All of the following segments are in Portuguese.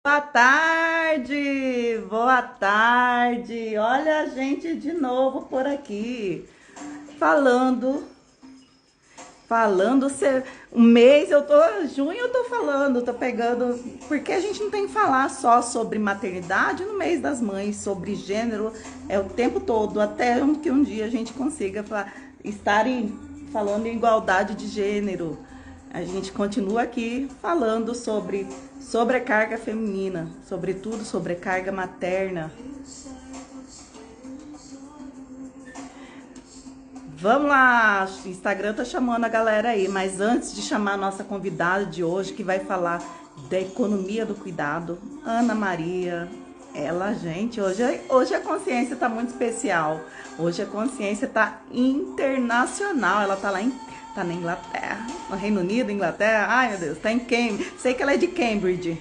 Boa tarde, boa tarde. Olha a gente de novo por aqui, falando, um mês junho eu tô falando, tô pegando, porque a gente não tem que falar só sobre maternidade no mês das mães, sobre gênero, é o tempo todo, até que um dia a gente consiga estar falando em igualdade de gênero. A gente continua aqui falando sobre sobrecarga feminina, sobretudo sobrecarga materna. Vamos lá, o Instagram tá chamando a galera aí, mas antes de chamar a nossa convidada de hoje, que vai falar da economia do cuidado, Ana Maria, ela, gente, hoje a consciência tá muito especial. Hoje a consciência tá internacional, ela tá na Inglaterra, no Reino Unido, Inglaterra, ai meu Deus, tá em Cambridge, sei que ela é de Cambridge.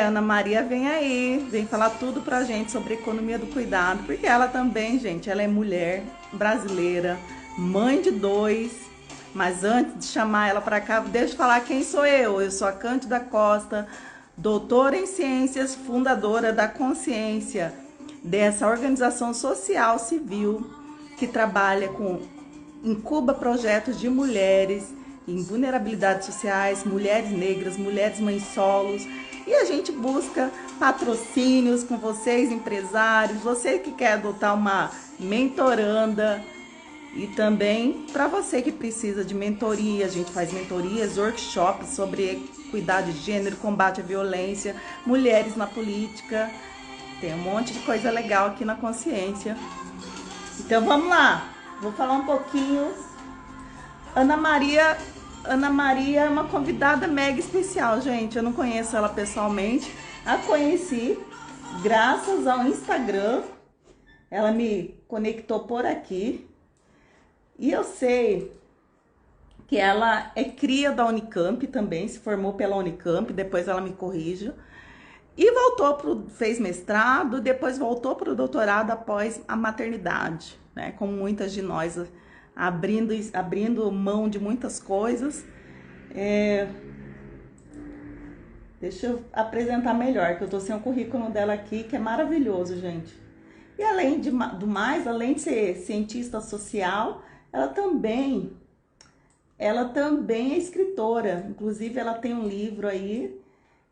Ana Maria vem aí, vem falar tudo pra gente sobre economia do cuidado, porque ela também, gente, ela é mulher brasileira, mãe de dois. Mas antes de chamar ela para cá, deixa eu falar quem sou eu. Eu sou a Cândida Costa, doutora em ciências, fundadora da Consciência, dessa organização social civil que trabalha com incuba projetos de mulheres em vulnerabilidades sociais, mulheres negras, mulheres mães solos. E a gente busca patrocínios com vocês, empresários, você que quer adotar uma mentoranda e também para você que precisa de mentoria. A gente faz mentorias, workshops sobre equidade de gênero, combate à violência, mulheres na política. Tem um monte de coisa legal aqui na Consciência. Então vamos lá, vou falar um pouquinho. Ana Maria, Ana Maria é uma convidada mega especial, gente. Eu não conheço ela pessoalmente, a conheci graças ao Instagram. Ela me conectou por aqui e eu sei que ela é cria da Unicamp também, se formou pela Unicamp, depois ela me corrige. E fez mestrado, depois voltou para o doutorado após a maternidade, né? Como muitas de nós, abrindo mão de muitas coisas. É, Deixa eu apresentar melhor, que eu tô sem o currículo dela aqui, que é maravilhoso, gente. E do mais, além de ser cientista social, ela também, ela também é escritora. Inclusive, ela tem um livro aí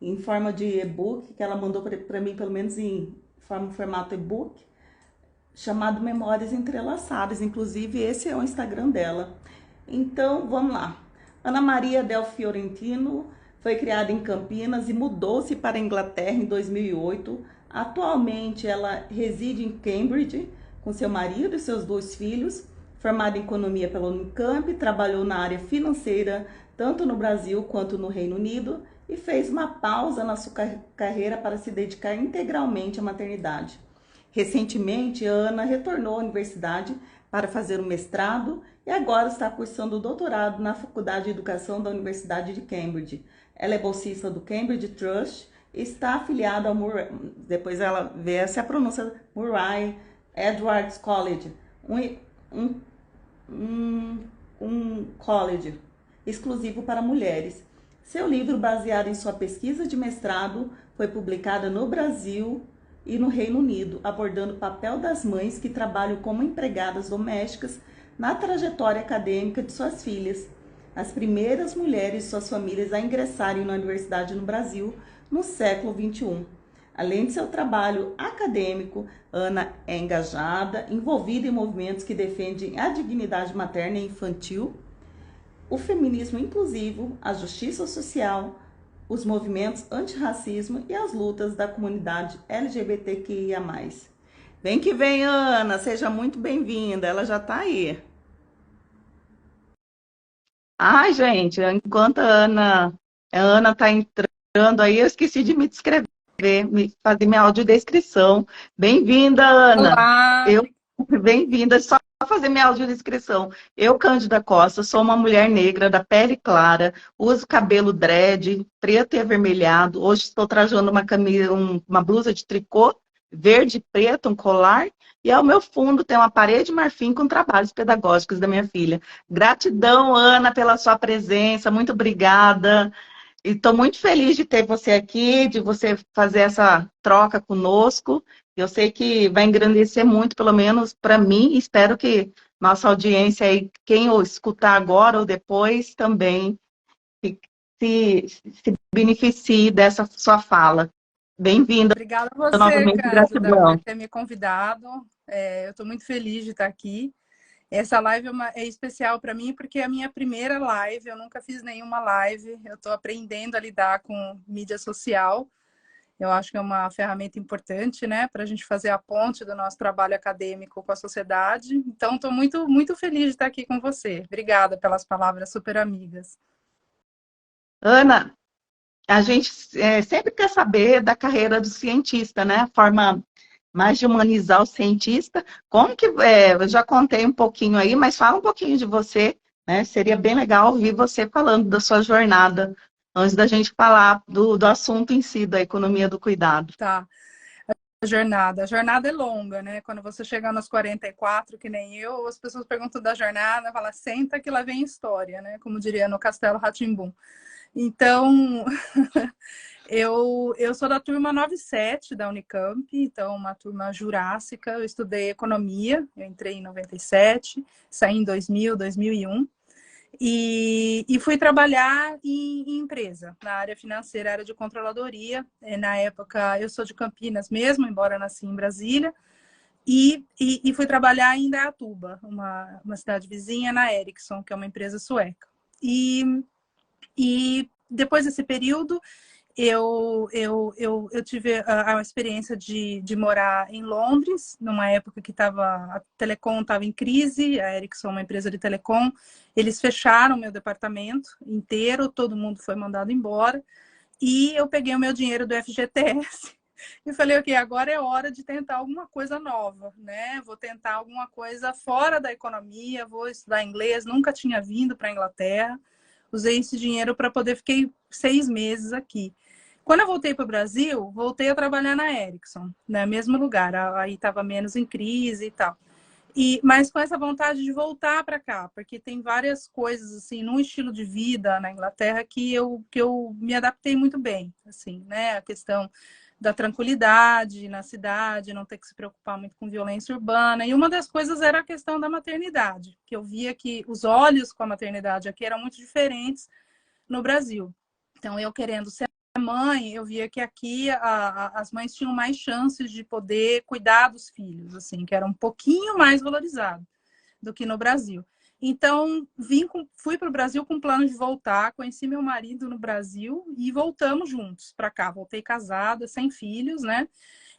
em forma de e-book, que ela mandou para mim, pelo menos em formato e-book, chamado Memórias Entrelaçadas. Inclusive, esse é o Instagram dela. Então, vamos lá. Ana Maria Del Fiorentino foi criada em Campinas e mudou-se para a Inglaterra em 2008. Atualmente, ela reside em Cambridge com seu marido e seus dois filhos. Formada em economia pela Unicamp, trabalhou na área financeira tanto no Brasil quanto no Reino Unido e fez uma pausa na sua carreira para se dedicar integralmente à maternidade. Recentemente, Ana retornou à universidade para fazer o mestrado e agora está cursando o doutorado na Faculdade de Educação da Universidade de Cambridge. Ela é bolsista do Cambridge Trust e está afiliada ao Murray, depois ela vê essa é a pronúncia, Murray Edwards College, um, um, um college exclusivo para mulheres. Seu livro, baseado em sua pesquisa de mestrado, foi publicado no Brasil e no Reino Unido, abordando o papel das mães que trabalham como empregadas domésticas na trajetória acadêmica de suas filhas, as primeiras mulheres e suas famílias a ingressarem na universidade no Brasil no século XXI. Além de seu trabalho acadêmico, Ana é engajada, envolvida em movimentos que defendem a dignidade materna e infantil, o feminismo inclusivo, a justiça social, os movimentos antirracismo e as lutas da comunidade LGBTQIA+. Vem que vem, Ana, seja muito bem-vinda, ela já está aí. Ai, gente, enquanto a Ana está entrando aí, eu esqueci de me descrever, fazer minha audiodescrição. Bem-vinda, Ana. Olá, Eu, bem-vinda, só fazer minha audiodescrição. Eu, Cândida Costa, sou uma mulher negra, da pele clara, uso cabelo dread, preto e avermelhado. Hoje estou trajando uma camisa, uma blusa de tricô, verde e preto, um colar. E ao meu fundo tem uma parede de marfim com trabalhos pedagógicos da minha filha. Gratidão, Ana, pela sua presença. Muito obrigada. E estou muito feliz de ter você aqui, de você fazer essa troca conosco. Eu sei que vai engrandecer muito, pelo menos para mim. Espero que nossa audiência aí, quem ou escutar agora ou depois, também se, se beneficie dessa sua fala. Bem-vinda Obrigada a você, novamente, Cândida, por gratidão. ter me convidado. Eu estou muito feliz de estar aqui. Essa live é especial para mim porque é a minha primeira live. Eu nunca fiz nenhuma live. Eu estou aprendendo a lidar com mídia social. Eu acho que é uma ferramenta importante, né, para a gente fazer a ponte do nosso trabalho acadêmico com a sociedade. Então, estou muito, muito feliz de estar aqui com você. Obrigada pelas palavras super amigas. Ana, a gente sempre quer saber da carreira do cientista, né? A forma mais de humanizar o cientista. Como que, eu já contei um pouquinho aí, mas fala um pouquinho de você, né? Seria bem legal ouvir você falando da sua jornada, antes da gente falar do assunto em si, da economia do cuidado. Tá. A jornada é longa, né? Quando você chega nos 44, que nem eu, as pessoas perguntam da jornada, fala, senta que lá vem história, né? Como diria no Castelo rá tim Então, eu sou da turma 97 da Unicamp, então uma turma jurássica. Eu estudei economia, eu entrei em 97, saí em 2000, 2001. E fui trabalhar em empresa, na área financeira, área de controladoria. Na época, eu sou de Campinas mesmo, embora nasci em Brasília. E fui trabalhar em Indaiatuba, uma cidade vizinha, na Ericsson, que é uma empresa sueca. E depois desse período, eu tive a experiência de morar em Londres, numa época que a Telecom estava em crise, a Ericsson, uma empresa de telecom, eles fecharam meu departamento inteiro, todo mundo foi mandado embora, e eu peguei o meu dinheiro do FGTS e falei, ok, agora é hora de tentar alguma coisa nova, né? Vou tentar alguma coisa fora da economia, vou estudar inglês, nunca tinha vindo para a Inglaterra, usei esse dinheiro para poder, fiquei 6 meses aqui. Quando eu voltei para o Brasil, voltei a trabalhar na Ericsson, no mesmo lugar, aí estava menos em crise e tal. Mas com essa vontade de voltar para cá, porque tem várias coisas assim no estilo de vida na Inglaterra que eu me adaptei muito bem, assim, né? A questão da tranquilidade na cidade, não ter que se preocupar muito com violência urbana. E uma das coisas era a questão da maternidade, que eu via que os olhos com a maternidade aqui eram muito diferentes no Brasil. Então, eu querendo ser mãe, eu via que aqui as mães tinham mais chances de poder cuidar dos filhos, assim, que era um pouquinho mais valorizado do que no Brasil. Então, fui para o Brasil com plano de voltar, conheci meu marido no Brasil e voltamos juntos para cá. Voltei casada, sem filhos, né?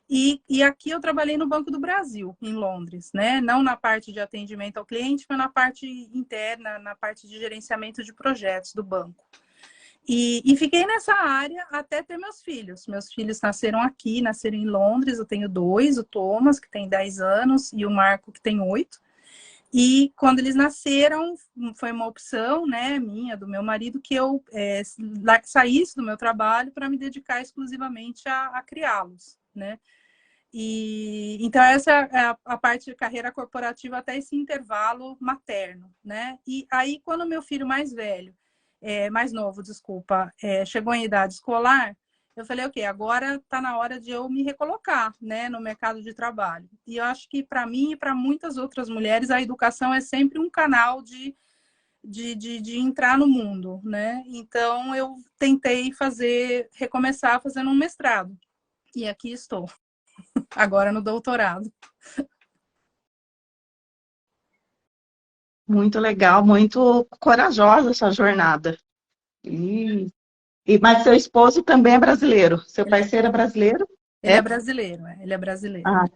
E aqui eu trabalhei no Banco do Brasil, em Londres, né? Não na parte de atendimento ao cliente, mas na parte interna, na parte de gerenciamento de projetos do banco. E fiquei nessa área até ter meus filhos. Meus filhos nasceram aqui, nasceram em Londres. Eu tenho dois, o Thomas, que tem 10 anos, e o Marco, que tem 8. E quando eles nasceram, foi uma opção, né, minha, do meu marido, que eu saísse do meu trabalho para me dedicar exclusivamente a criá-los, né? Então, essa é a parte de carreira corporativa até esse intervalo materno, né? E aí, quando o meu filho mais velho, mais novo, desculpa, chegou em idade escolar, eu falei, ok, agora está na hora de eu me recolocar, né, no mercado de trabalho. E eu acho que para mim e para muitas outras mulheres, a educação é sempre um canal de entrar no mundo, né? Então, eu tentei recomeçar fazendo um mestrado. E aqui estou, agora no doutorado. Muito legal, muito corajosa essa jornada. E, mas seu esposo também é brasileiro. Seu Ele, parceiro é brasileiro? ele é É? brasileiro, ele é brasileiro. Ah,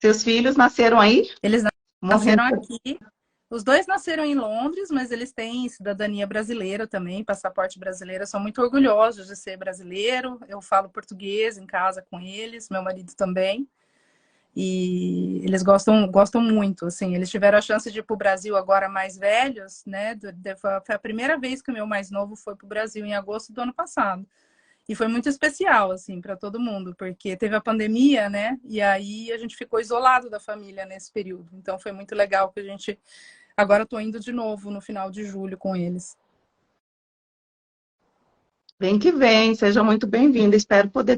seus filhos nasceram aí? Eles nasceram Morrendo. aqui. Os dois nasceram em Londres, mas eles têm cidadania brasileira também, passaporte brasileiro. São muito orgulhosos de ser brasileiro. Eu falo português em casa com eles, meu marido também. E eles gostam muito, assim. Eles tiveram a chance de ir para o Brasil agora mais velhos, né? Foi a primeira vez que o meu mais novo foi para o Brasil em agosto do ano passado. E foi muito especial, assim, para todo mundo, porque teve a pandemia, né? E aí a gente ficou isolado da família nesse período. Então foi muito legal que a gente. Agora eu tô indo de novo no final de julho com eles. Vem que vem, seja muito bem-vinda. Espero poder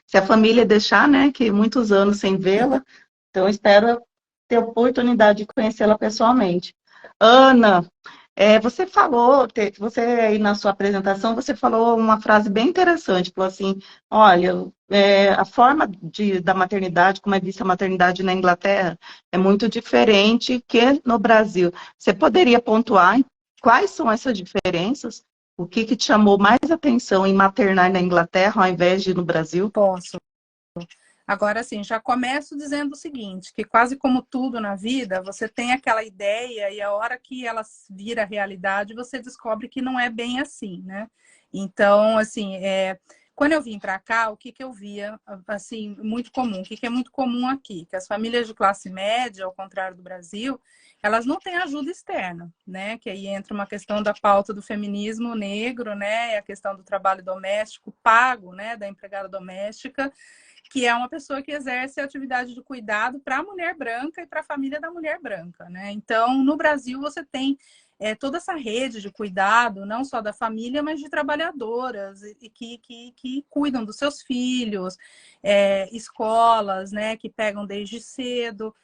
se a família deixar, né, que muitos anos sem vê-la, então espero ter oportunidade de conhecê-la pessoalmente. Ana, você falou, você aí na sua apresentação, você falou uma frase bem interessante, falou assim, olha, a forma da maternidade, como é vista a maternidade na Inglaterra, é muito diferente que no Brasil. Você poderia pontuar quais são essas diferenças? O que te chamou mais atenção em maternar na Inglaterra ao invés de no Brasil? Posso. Agora, assim, já começo dizendo o seguinte, que quase como tudo na vida, você tem aquela ideia e a hora que ela vira realidade, você descobre que não é bem assim, né? Então, assim, quando eu vim para cá, o que eu via, assim, muito comum? O que é muito comum aqui? Que as famílias de classe média, ao contrário do Brasil, elas não têm ajuda externa, né? Que aí entra uma questão da pauta do feminismo negro, né? A questão do trabalho doméstico pago, né? Da empregada doméstica, que é uma pessoa que exerce a atividade de cuidado para a mulher branca e para a família da mulher branca, né? Então, no Brasil, você tem toda essa rede de cuidado, não só da família, mas de trabalhadoras e que cuidam dos seus filhos, escolas, né, que pegam desde cedo.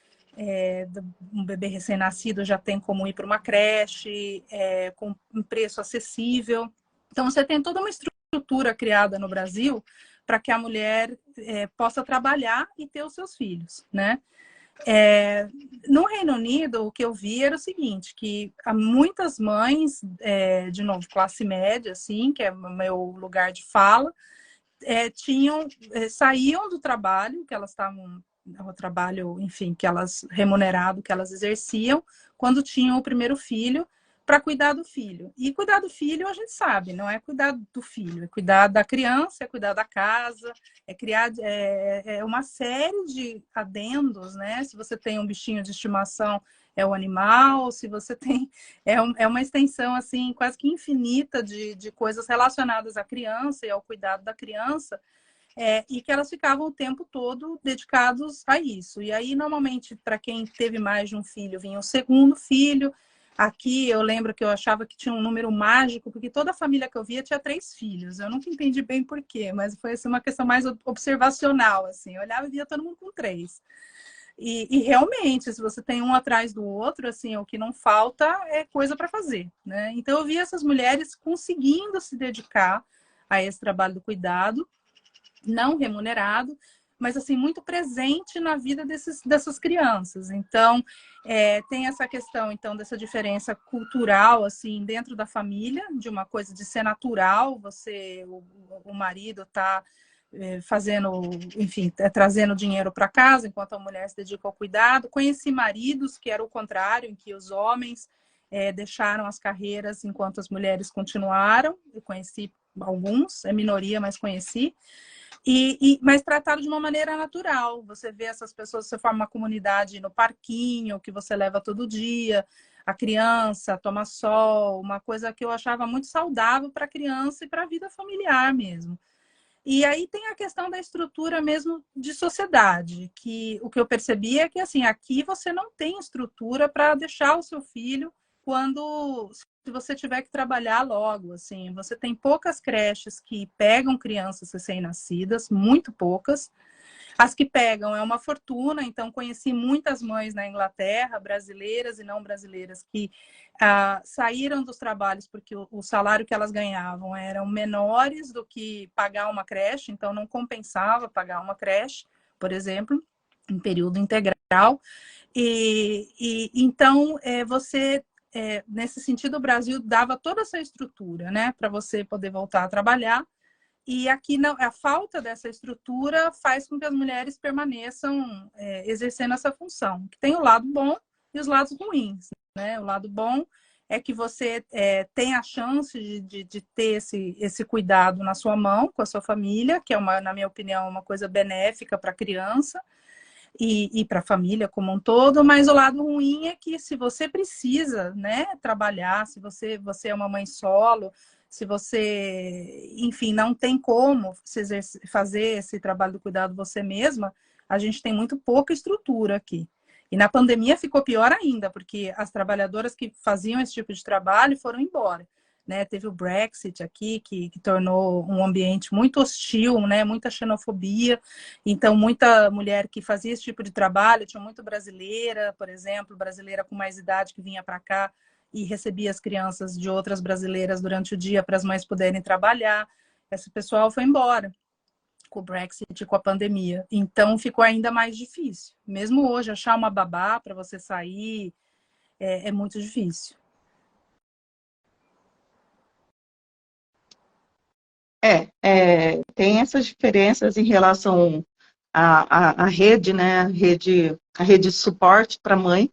Um bebê recém-nascido já tem como ir para uma creche com um preço acessível. Então, você tem toda uma estrutura criada no Brasil para que a mulher possa trabalhar e ter os seus filhos, né? No Reino Unido, o que eu vi era o seguinte, que há muitas mães, de novo, classe média, assim, que é o meu lugar de fala, saíam do trabalho, que elas estavam, o trabalho, enfim, que elas, remunerado, que elas exerciam, quando tinham o primeiro filho, para cuidar do filho. E cuidar do filho, a gente sabe, não é cuidar do filho, é cuidar da criança, é cuidar da casa, é criar uma série de adendos, né? Se você tem um bichinho de estimação, é o animal, se você tem... É uma extensão, assim, quase que infinita de coisas relacionadas à criança e ao cuidado da criança, e que elas ficavam o tempo todo dedicados a isso. E aí, normalmente, para quem teve mais de um filho, vinha o segundo filho. Aqui, eu lembro que eu achava que tinha um número mágico, porque toda a família que eu via tinha 3 filhos. Eu nunca entendi bem por quê, mas foi assim, uma questão mais observacional. Assim. Eu olhava e via todo mundo com 3. E realmente, se você tem um atrás do outro, assim, o que não falta é coisa para fazer, né? Então, eu via essas mulheres conseguindo se dedicar a esse trabalho do cuidado, não remunerado, mas assim muito presente na vida dessas crianças. Então, tem essa questão então dessa diferença cultural assim dentro da família, de uma coisa de ser natural, o marido está fazendo, enfim, trazendo dinheiro para casa, enquanto a mulher se dedica ao cuidado. Conheci maridos que era o contrário, em que os homens deixaram as carreiras enquanto as mulheres continuaram. Eu conheci alguns, é minoria, mas conheci. Mas tratado de uma maneira natural. Você vê essas pessoas, você forma uma comunidade no parquinho, que você leva todo dia, a criança toma sol, uma coisa que eu achava muito saudável para a criança e para a vida familiar mesmo. E aí tem a questão da estrutura mesmo de sociedade, que o que eu percebi é que assim, aqui você não tem estrutura para deixar o seu filho quando se você tiver que trabalhar logo, assim, você tem poucas creches que pegam crianças recém-nascidas, muito poucas. As que pegam é uma fortuna, então conheci muitas mães na Inglaterra, brasileiras e não brasileiras, que saíram dos trabalhos porque o salário que elas ganhavam eram menores do que pagar uma creche, então não compensava pagar uma creche, por exemplo, em período integral. Então, nesse sentido, o Brasil dava toda essa estrutura, né, para você poder voltar a trabalhar. E aqui a falta dessa estrutura faz com que as mulheres permaneçam exercendo essa função, que tem o lado bom e os lados ruins, né? O lado bom é que você tem a chance de ter esse cuidado na sua mão, com a sua família, que é, na minha opinião, uma coisa benéfica para a criança e para a família como um todo, mas o lado ruim é que se você precisa, né, trabalhar, se você é uma mãe solo, se você, enfim, não tem como fazer esse trabalho do cuidado você mesma, a gente tem muito pouca estrutura aqui. E na pandemia ficou pior ainda, porque as trabalhadoras que faziam esse tipo de trabalho foram embora. né? Teve o Brexit aqui, que tornou um ambiente muito hostil, né? Muita xenofobia. Então, muita mulher que fazia esse tipo de trabalho, tinha muito brasileira, por exemplo, brasileira com mais idade que vinha para cá e recebia as crianças de outras brasileiras durante o dia para as mães poderem trabalhar. Esse pessoal foi embora com o Brexit e com a pandemia. Então, ficou ainda mais difícil. Mesmo hoje, achar uma babá para você sair é muito difícil. Tem essas diferenças em relação à rede, né? A rede de suporte para a mãe.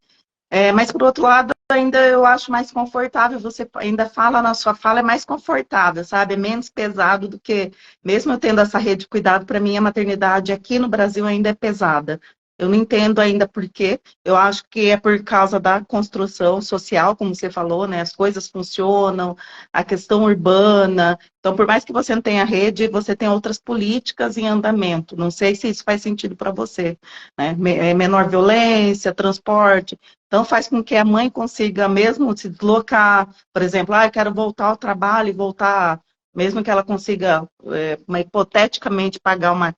Mas, por outro lado, ainda eu acho mais confortável, você ainda fala na sua fala, é mais confortável, sabe? É menos pesado do que, mesmo eu tendo essa rede de cuidado, para mim a maternidade aqui no Brasil ainda é pesada. Eu não entendo ainda por quê. Eu acho que é por causa da construção social, como você falou, né? As coisas funcionam, a questão urbana. Então, por mais que você não tenha rede, você tem outras políticas em andamento. Não sei se isso faz sentido para você, né? Menor violência, transporte. Então, faz com que a mãe consiga mesmo se deslocar, por exemplo, eu quero voltar ao trabalho e voltar, mesmo que ela consiga, hipoteticamente, pagar uma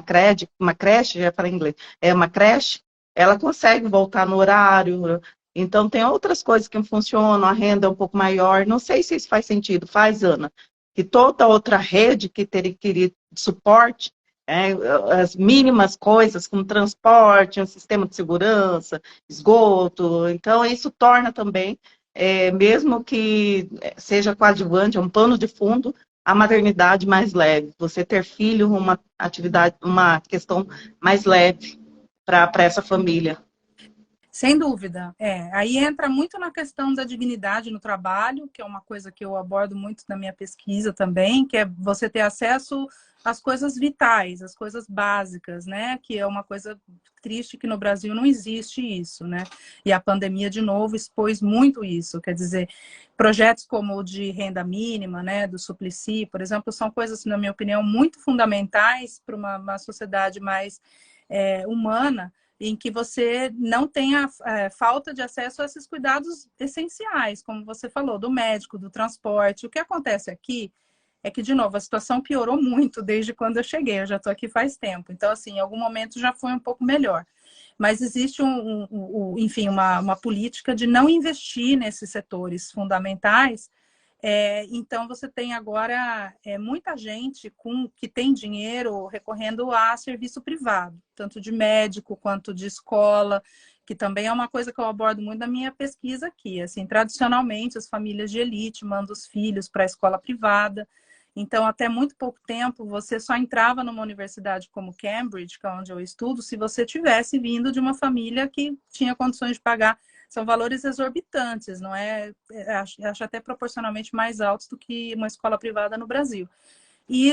creche, já falei em inglês, uma creche, ela consegue voltar no horário. Então, tem outras coisas que funcionam, a renda é um pouco maior. Não sei se isso faz sentido. Faz, Ana. Que toda outra rede que teria de suporte, as mínimas coisas, como transporte, um sistema de segurança, esgoto. Então, isso torna também, mesmo que seja coadjuvante, um pano de fundo, a maternidade mais leve. Você ter filho, uma atividade, uma questão mais leve para essa família. Sem dúvida, Aí entra muito na questão da dignidade no trabalho, que é uma coisa que eu abordo muito na minha pesquisa também, que é você ter acesso às coisas vitais, às coisas básicas, né? Que é uma coisa triste que no Brasil não existe isso, né? E a pandemia, de novo, expôs muito isso. Quer dizer, projetos como o de renda mínima, né? Do Suplicy, por exemplo, são coisas, na minha opinião, muito fundamentais para uma sociedade mais humana, em que você não tenha falta de acesso a esses cuidados essenciais, como você falou, do médico, do transporte. O que acontece aqui é que, de novo, a situação piorou muito desde quando eu cheguei. Eu já estou aqui faz tempo. Então, assim, em algum momento já foi um pouco melhor. Mas existe, enfim, uma política de não investir nesses setores fundamentais. Então, você tem agora muita gente que tem dinheiro recorrendo a serviço privado, tanto de médico quanto de escola, que também é uma coisa que eu abordo muito na minha pesquisa aqui. Assim, tradicionalmente, as famílias de elite mandam os filhos para a escola privada. Então, até muito pouco tempo, você só entrava numa universidade como Cambridge, que é onde eu estudo, se você tivesse vindo de uma família que tinha condições de pagar. São valores exorbitantes, não é? Acho até proporcionalmente mais altos do que uma escola privada no Brasil. E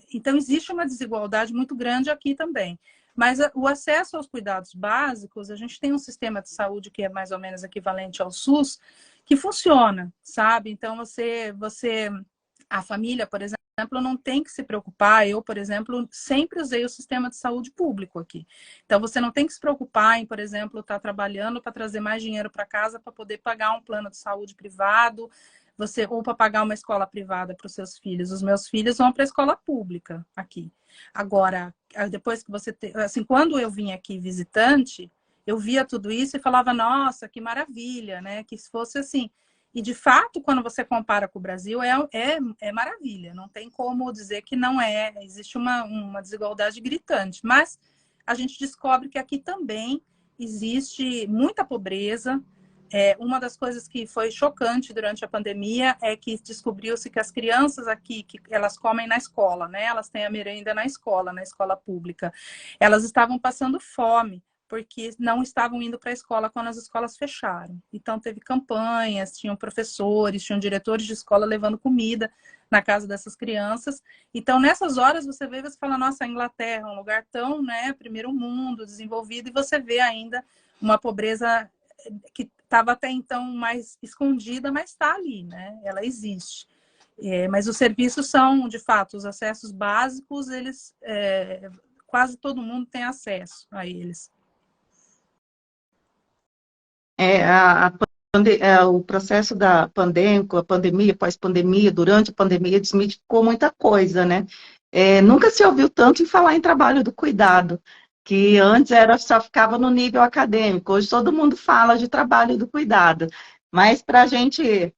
então existe uma desigualdade muito grande aqui também. Mas o acesso aos cuidados básicos, a gente tem um sistema de saúde que é mais ou menos equivalente ao SUS, que funciona, sabe? Então, a família, por exemplo, não tem que se preocupar. Eu, por exemplo, sempre usei o sistema de saúde público aqui. Então, você não tem que se preocupar em, por exemplo, estar trabalhando para trazer mais dinheiro para casa para poder pagar um plano de saúde privado, ou para pagar uma escola privada para os seus filhos. Os meus filhos vão para a escola pública aqui. Agora, depois que assim, quando eu vim aqui visitante, eu via tudo isso e falava, nossa, que maravilha, né? Que se fosse assim. E, de fato, quando você compara com o Brasil, é maravilha. Não tem como dizer que não é. Existe uma desigualdade gritante. Mas a gente descobre que aqui também existe muita pobreza. Uma das coisas que foi chocante durante a pandemia é que descobriu-se que as crianças aqui, que elas comem na escola, né? Elas têm a merenda na escola pública. Elas estavam passando fome porque não estavam indo para a escola quando as escolas fecharam. Então, teve campanhas, tinham professores, tinham diretores de escola levando comida na casa dessas crianças. Então, nessas horas, você vê e você fala, nossa, a Inglaterra é um lugar tão, né, primeiro mundo, desenvolvido, e você vê ainda uma pobreza que estava até então mais escondida, mas está ali, né? Ela existe. Mas os serviços são, de fato, os acessos básicos, eles quase todo mundo tem acesso a eles. A o processo da pandêmico, a pandemia, pós-pandemia, durante a pandemia, desmistificou muita coisa, né? Nunca se ouviu tanto em falar em trabalho do cuidado, que antes só ficava no nível acadêmico. Hoje todo mundo fala de trabalho do cuidado. Mas para a gente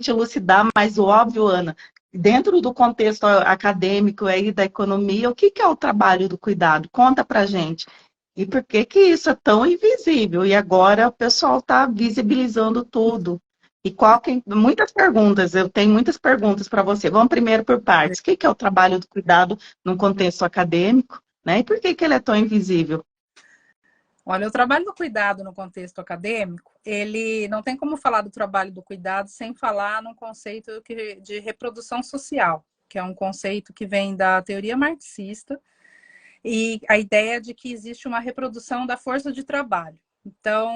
elucidar mais o óbvio, Ana, dentro do contexto acadêmico aí da economia, o que é o trabalho do cuidado? Conta para gente. E por que que isso é tão invisível? E agora o pessoal está visibilizando tudo. E muitas perguntas, eu tenho muitas perguntas para você. Vamos primeiro por partes. O que que é o trabalho do cuidado num contexto acadêmico, né? E por que que ele é tão invisível? Olha, o trabalho do cuidado no contexto acadêmico, ele não tem como falar do trabalho do cuidado sem falar num conceito de reprodução social, que é um conceito que vem da teoria marxista, e a ideia de que existe uma reprodução da força de trabalho. Então,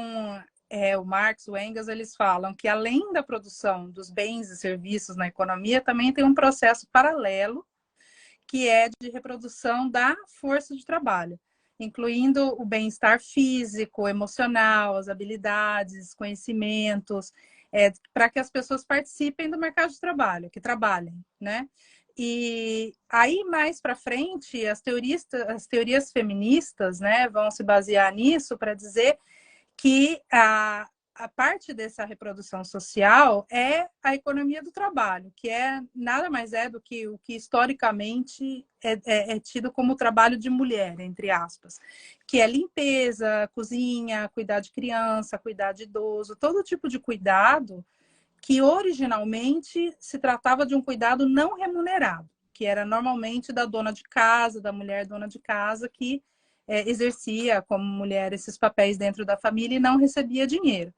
o Marx, o Engels, eles falam que além da produção dos bens e serviços na economia, também tem um processo paralelo, que é de reprodução da força de trabalho, incluindo o bem-estar físico, emocional, as habilidades, conhecimentos, para que as pessoas participem do mercado de trabalho, que trabalhem, né? E aí, mais para frente, as teorias feministas, né, vão se basear nisso para dizer que a parte dessa reprodução social é a economia do trabalho, que nada mais é do que o que historicamente é tido como trabalho de mulher, entre aspas, que é limpeza, cozinha, cuidar de criança, cuidar de idoso, todo tipo de cuidado que originalmente se tratava de um cuidado não remunerado, que era normalmente da dona de casa, da mulher dona de casa, que exercia como mulher esses papéis dentro da família e não recebia dinheiro.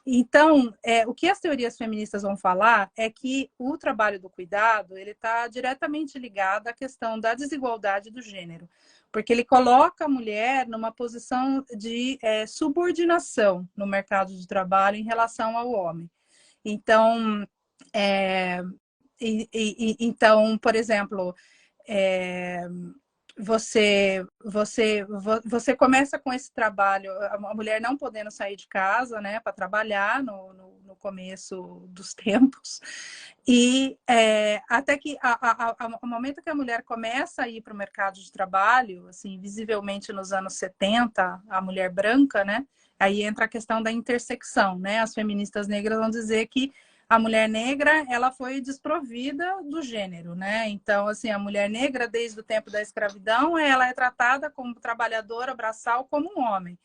Então, o que as teorias feministas vão falar é que o trabalho do cuidado ele está diretamente ligado à questão da desigualdade do gênero, porque ele coloca a mulher numa posição de subordinação no mercado de trabalho em relação ao homem. Então, então, por exemplo, você começa com esse trabalho, a mulher não podendo sair de casa, né, para trabalhar no começo dos tempos, e até que ao momento que a mulher começa a ir para o mercado de trabalho, assim, visivelmente nos anos 70, a mulher branca, né, aí entra a questão da intersecção, né, as feministas negras vão dizer que a mulher negra, ela foi desprovida do gênero, né? Então, assim, a mulher negra, desde o tempo da escravidão, ela é tratada como trabalhadora braçal como um homem.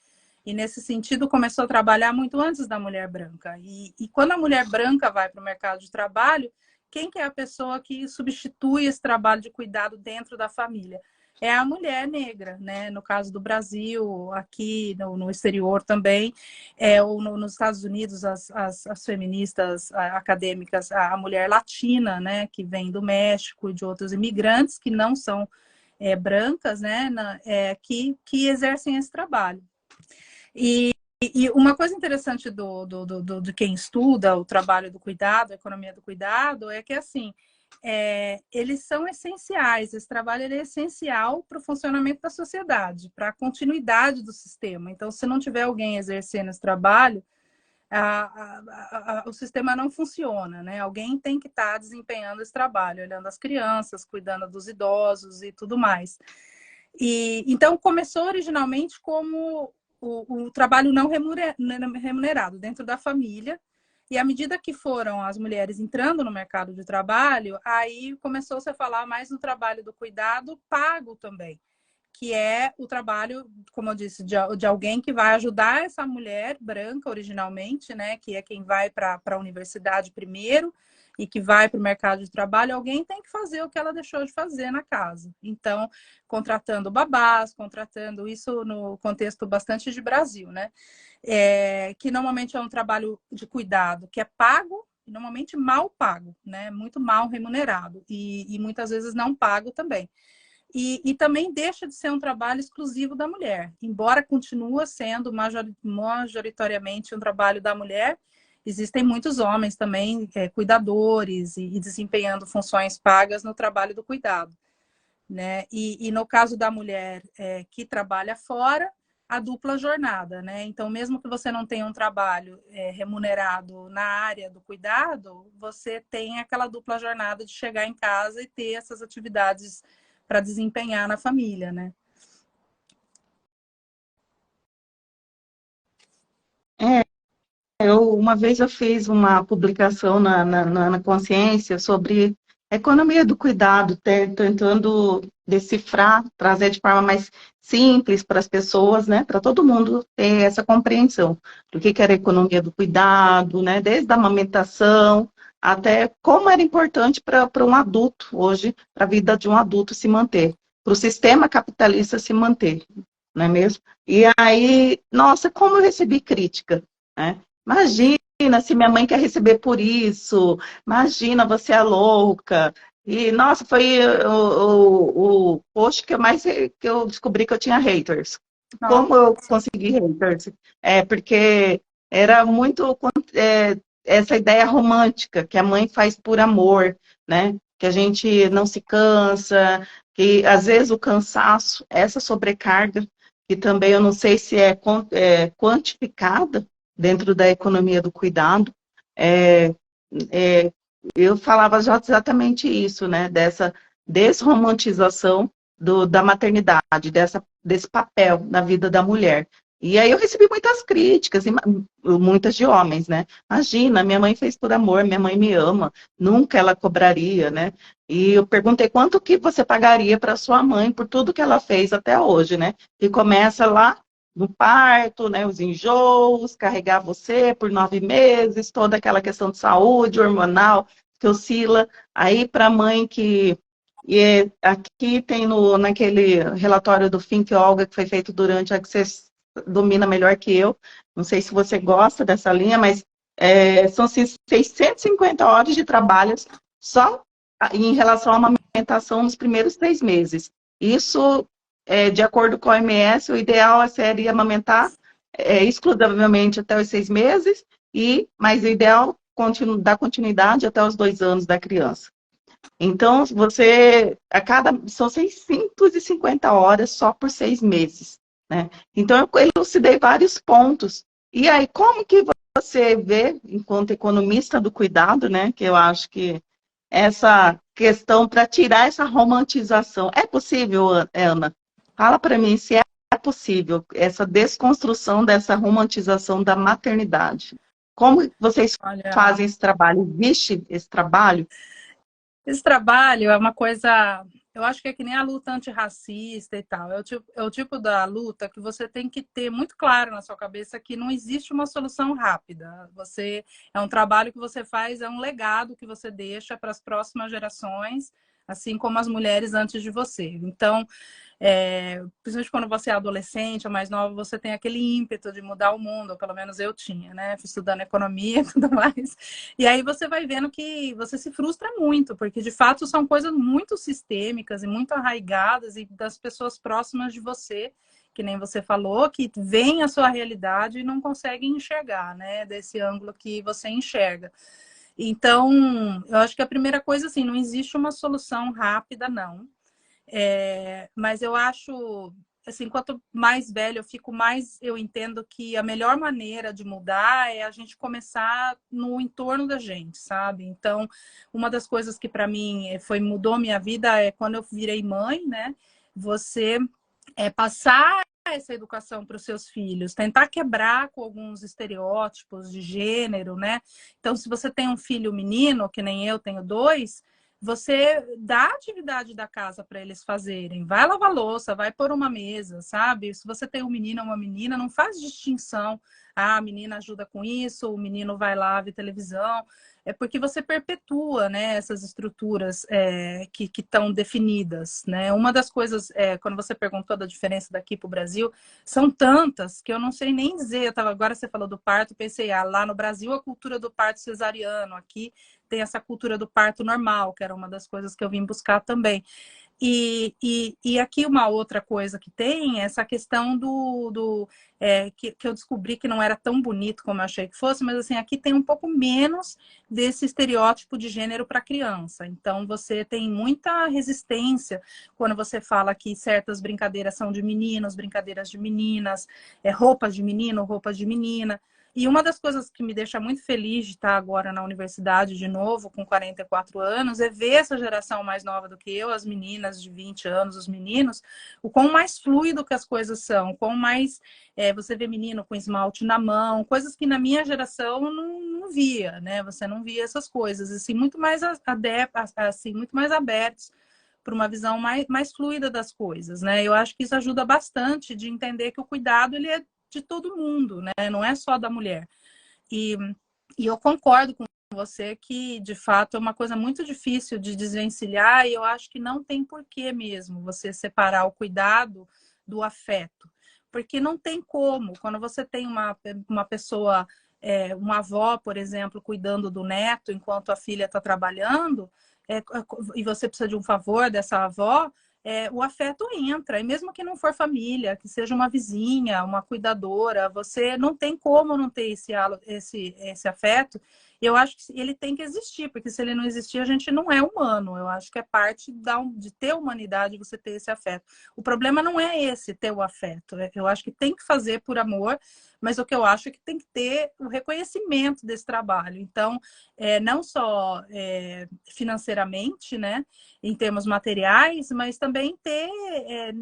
E, nesse sentido, começou a trabalhar muito antes da mulher branca. E quando a mulher branca vai para o mercado de trabalho, quem que é a pessoa que substitui esse trabalho de cuidado dentro da família? É a mulher negra, né? No caso do Brasil, aqui no exterior também, ou nos Estados Unidos, as feministas acadêmicas, a mulher latina, né? Que vem do México e de outros imigrantes que não são brancas, né? Que exercem esse trabalho. E uma coisa interessante de quem estuda o trabalho do cuidado, a economia do cuidado, é que, assim, eles são essenciais, esse trabalho é essencial para o funcionamento da sociedade, para a continuidade do sistema. Então, se não tiver alguém exercendo esse trabalho, o sistema não funciona, né? Alguém tem que estar desempenhando esse trabalho, olhando as crianças, cuidando dos idosos e tudo mais. Então, começou originalmente como o trabalho não remunerado dentro da família, e à medida que foram as mulheres entrando no mercado de trabalho, aí começou-se a falar mais no trabalho do cuidado pago também, que é o trabalho, como eu disse, de alguém que vai ajudar essa mulher branca originalmente, né, que é quem vai para a universidade primeiro e que vai para o mercado de trabalho, alguém tem que fazer o que ela deixou de fazer na casa. Então, contratando babás, contratando isso no contexto bastante de Brasil, né? Que normalmente é um trabalho de cuidado que é pago, normalmente mal pago, né? Muito mal remunerado e muitas vezes não pago também. E também deixa de ser um trabalho exclusivo da mulher, embora continue sendo majoritariamente um trabalho da mulher. Existem muitos homens também, cuidadores e desempenhando funções pagas no trabalho do cuidado, né? E no caso da mulher que trabalha fora, a dupla jornada, né? Então, mesmo que você não tenha um trabalho remunerado na área do cuidado, você tem aquela dupla jornada de chegar em casa e ter essas atividades para desempenhar na família, né? É, uma vez eu fiz uma publicação na Consciência sobre economia do cuidado, tentando decifrar, trazer de forma mais simples para as pessoas, né, para todo mundo ter essa compreensão do que era a economia do cuidado, né, desde a amamentação até como era importante para um adulto hoje, para a vida de um adulto se manter, para o sistema capitalista se manter, não é mesmo? E aí, nossa, como eu recebi crítica, né? Imagina se minha mãe quer receber por isso. Imagina, você é louca. E, nossa, foi o post que eu descobri que eu tinha haters. Nossa, Como eu consegui haters? É, porque era muito essa ideia romântica que a mãe faz por amor, né? Que a gente não se cansa, que às vezes o cansaço, essa sobrecarga, que também eu não sei se é quantificada, dentro da economia do cuidado, é, é, eu falava já exatamente isso, né? Dessa desromantização da maternidade, desse papel na vida da mulher. E aí eu recebi muitas críticas, muitas de homens, né? Imagina, minha mãe fez por amor, minha mãe me ama, nunca ela cobraria, né? E eu perguntei quanto que você pagaria para sua mãe por tudo que ela fez até hoje, né? Que começa lá no parto, né, os enjoos, carregar você por 9 meses, toda aquela questão de saúde hormonal que oscila. Aí para a mãe aqui tem naquele relatório do Think Olga que foi feito durante a que você domina melhor que eu, não sei se você gosta dessa linha, mas são 650 horas de trabalho só em relação à amamentação nos primeiros 3 meses. Isso de acordo com a OMS, o ideal seria amamentar exclusivamente até os 6 meses, mas o ideal dar continuidade até os 2 anos da criança. Então, são 650 horas só por 6 meses, né? Então, eu elucidei vários pontos. E aí, como que você vê, enquanto economista do cuidado, né? Que eu acho que essa questão para tirar essa romantização. É possível, Ana? Fala para mim se é possível essa desconstrução dessa romantização da maternidade. Como vocês olha, fazem esse trabalho? Existe esse trabalho? esse trabalho é uma coisa, eu acho que é que nem a luta antirracista e tal. É o tipo da luta que você tem que ter muito claro na sua cabeça que não existe uma solução rápida. É um trabalho que você faz, é um legado que você deixa para as próximas gerações, assim como as mulheres antes de você. Então, principalmente quando você é adolescente ou mais nova, você tem aquele ímpeto de mudar o mundo, ou pelo menos eu tinha, né? Fui estudando economia e tudo mais. E aí você vai vendo que você se frustra muito, porque de fato são coisas muito sistêmicas e muito arraigadas e das pessoas próximas de você, que nem você falou, que veem a sua realidade e não conseguem enxergar, né? Desse ângulo que você enxerga. Então, eu acho que a primeira coisa, assim, não existe uma solução rápida, não. Mas eu acho, assim, quanto mais velho eu fico, mais eu entendo que a melhor maneira de mudar é a gente começar no entorno da gente, sabe? Então, uma das coisas que para mim mudou minha vida é quando eu virei mãe, né? Você passar essa educação para os seus filhos, tentar quebrar com alguns estereótipos de gênero, né? Então, se você tem um filho menino, que nem eu tenho dois, você dá a atividade da casa para eles fazerem. Vai lavar louça, vai pôr uma mesa, sabe? Se você tem um menino ou uma menina, não faz distinção. Ah, a menina ajuda com isso, o menino vai lá ver televisão. É porque você perpetua, né, essas estruturas que estão definidas, né? Uma das coisas, quando você perguntou da diferença daqui para o Brasil, são tantas que eu não sei nem dizer. Agora você falou do parto, pensei, lá no Brasil a cultura do parto cesariano, aqui tem essa cultura do parto normal, que era uma das coisas que eu vim buscar também. E aqui uma outra coisa que tem é essa questão que eu descobri que não era tão bonito como eu achei que fosse, mas assim, aqui tem um pouco menos desse estereótipo de gênero para criança. Então você tem muita resistência quando você fala que certas brincadeiras são de meninos, brincadeiras de meninas, roupas de menino, roupas de menina. E uma das coisas que me deixa muito feliz de estar agora na universidade de novo, com 44 anos, é ver essa geração mais nova do que eu, as meninas de 20 anos, os meninos, o quão mais fluido que as coisas são, o quão mais você vê menino com esmalte na mão, coisas que na minha geração não via, né? Você não via essas coisas, assim, muito mais assim, muito mais abertos para uma visão mais fluida das coisas, né? Eu acho que isso ajuda bastante de entender que o cuidado ele é de todo mundo, né? Não é só da mulher. E eu concordo com você que, de fato, é uma coisa muito difícil de desvencilhar e eu acho que não tem porquê mesmo você separar o cuidado do afeto. Porque não tem como. Quando você tem uma pessoa, uma avó, por exemplo, cuidando do neto enquanto a filha está trabalhando, e você precisa de um favor dessa avó, o afeto entra, e mesmo que não for família, que seja uma vizinha, uma cuidadora, você não tem como não ter esse afeto. Eu acho que ele tem que existir, porque se ele não existir, a gente não é humano. Eu acho que é parte de ter humanidade você ter esse afeto. O problema não é esse, ter o afeto. Eu acho que tem que fazer por amor, mas o que eu acho é que tem que ter o reconhecimento desse trabalho. Então, não só financeiramente, né, em termos materiais, mas também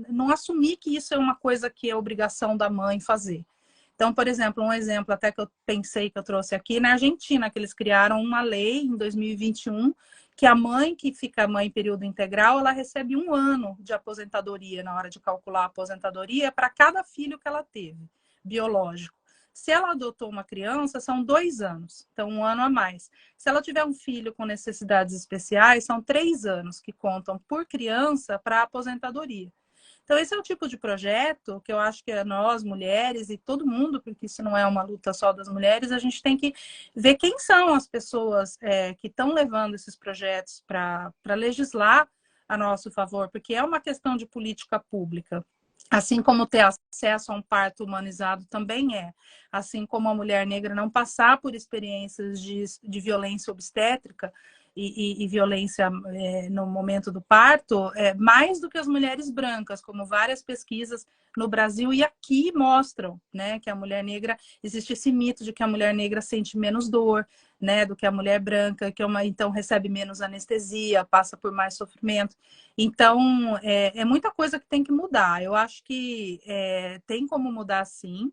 não assumir que isso é uma coisa que é obrigação da mãe fazer. Então, por exemplo, um exemplo até que eu pensei que eu trouxe aqui, na Argentina, que eles criaram uma lei em 2021, que a mãe que fica mãe em período integral, ela recebe 1 ano de aposentadoria na hora de calcular a aposentadoria para cada filho que ela teve, biológico. Se ela adotou uma criança, são 2 anos, então 1 ano a mais. Se ela tiver um filho com necessidades especiais, são 3 anos que contam por criança para a aposentadoria. Então, esse é o tipo de projeto que eu acho que nós, mulheres, e todo mundo, porque isso não é uma luta só das mulheres, a gente tem que ver quem são as pessoas que estão levando esses projetos para legislar a nosso favor, porque é uma questão de política pública. Assim como ter acesso a um parto humanizado também é. Assim como a mulher negra não passar por experiências de violência obstétrica e violência no momento do parto, mais do que as mulheres brancas, como várias pesquisas no Brasil e aqui mostram, né, que a mulher negra, existe esse mito de que a mulher negra sente menos dor, né, do que a mulher branca, então recebe menos anestesia, passa por mais sofrimento. Então, é muita coisa que tem que mudar. Eu acho que tem como mudar, sim.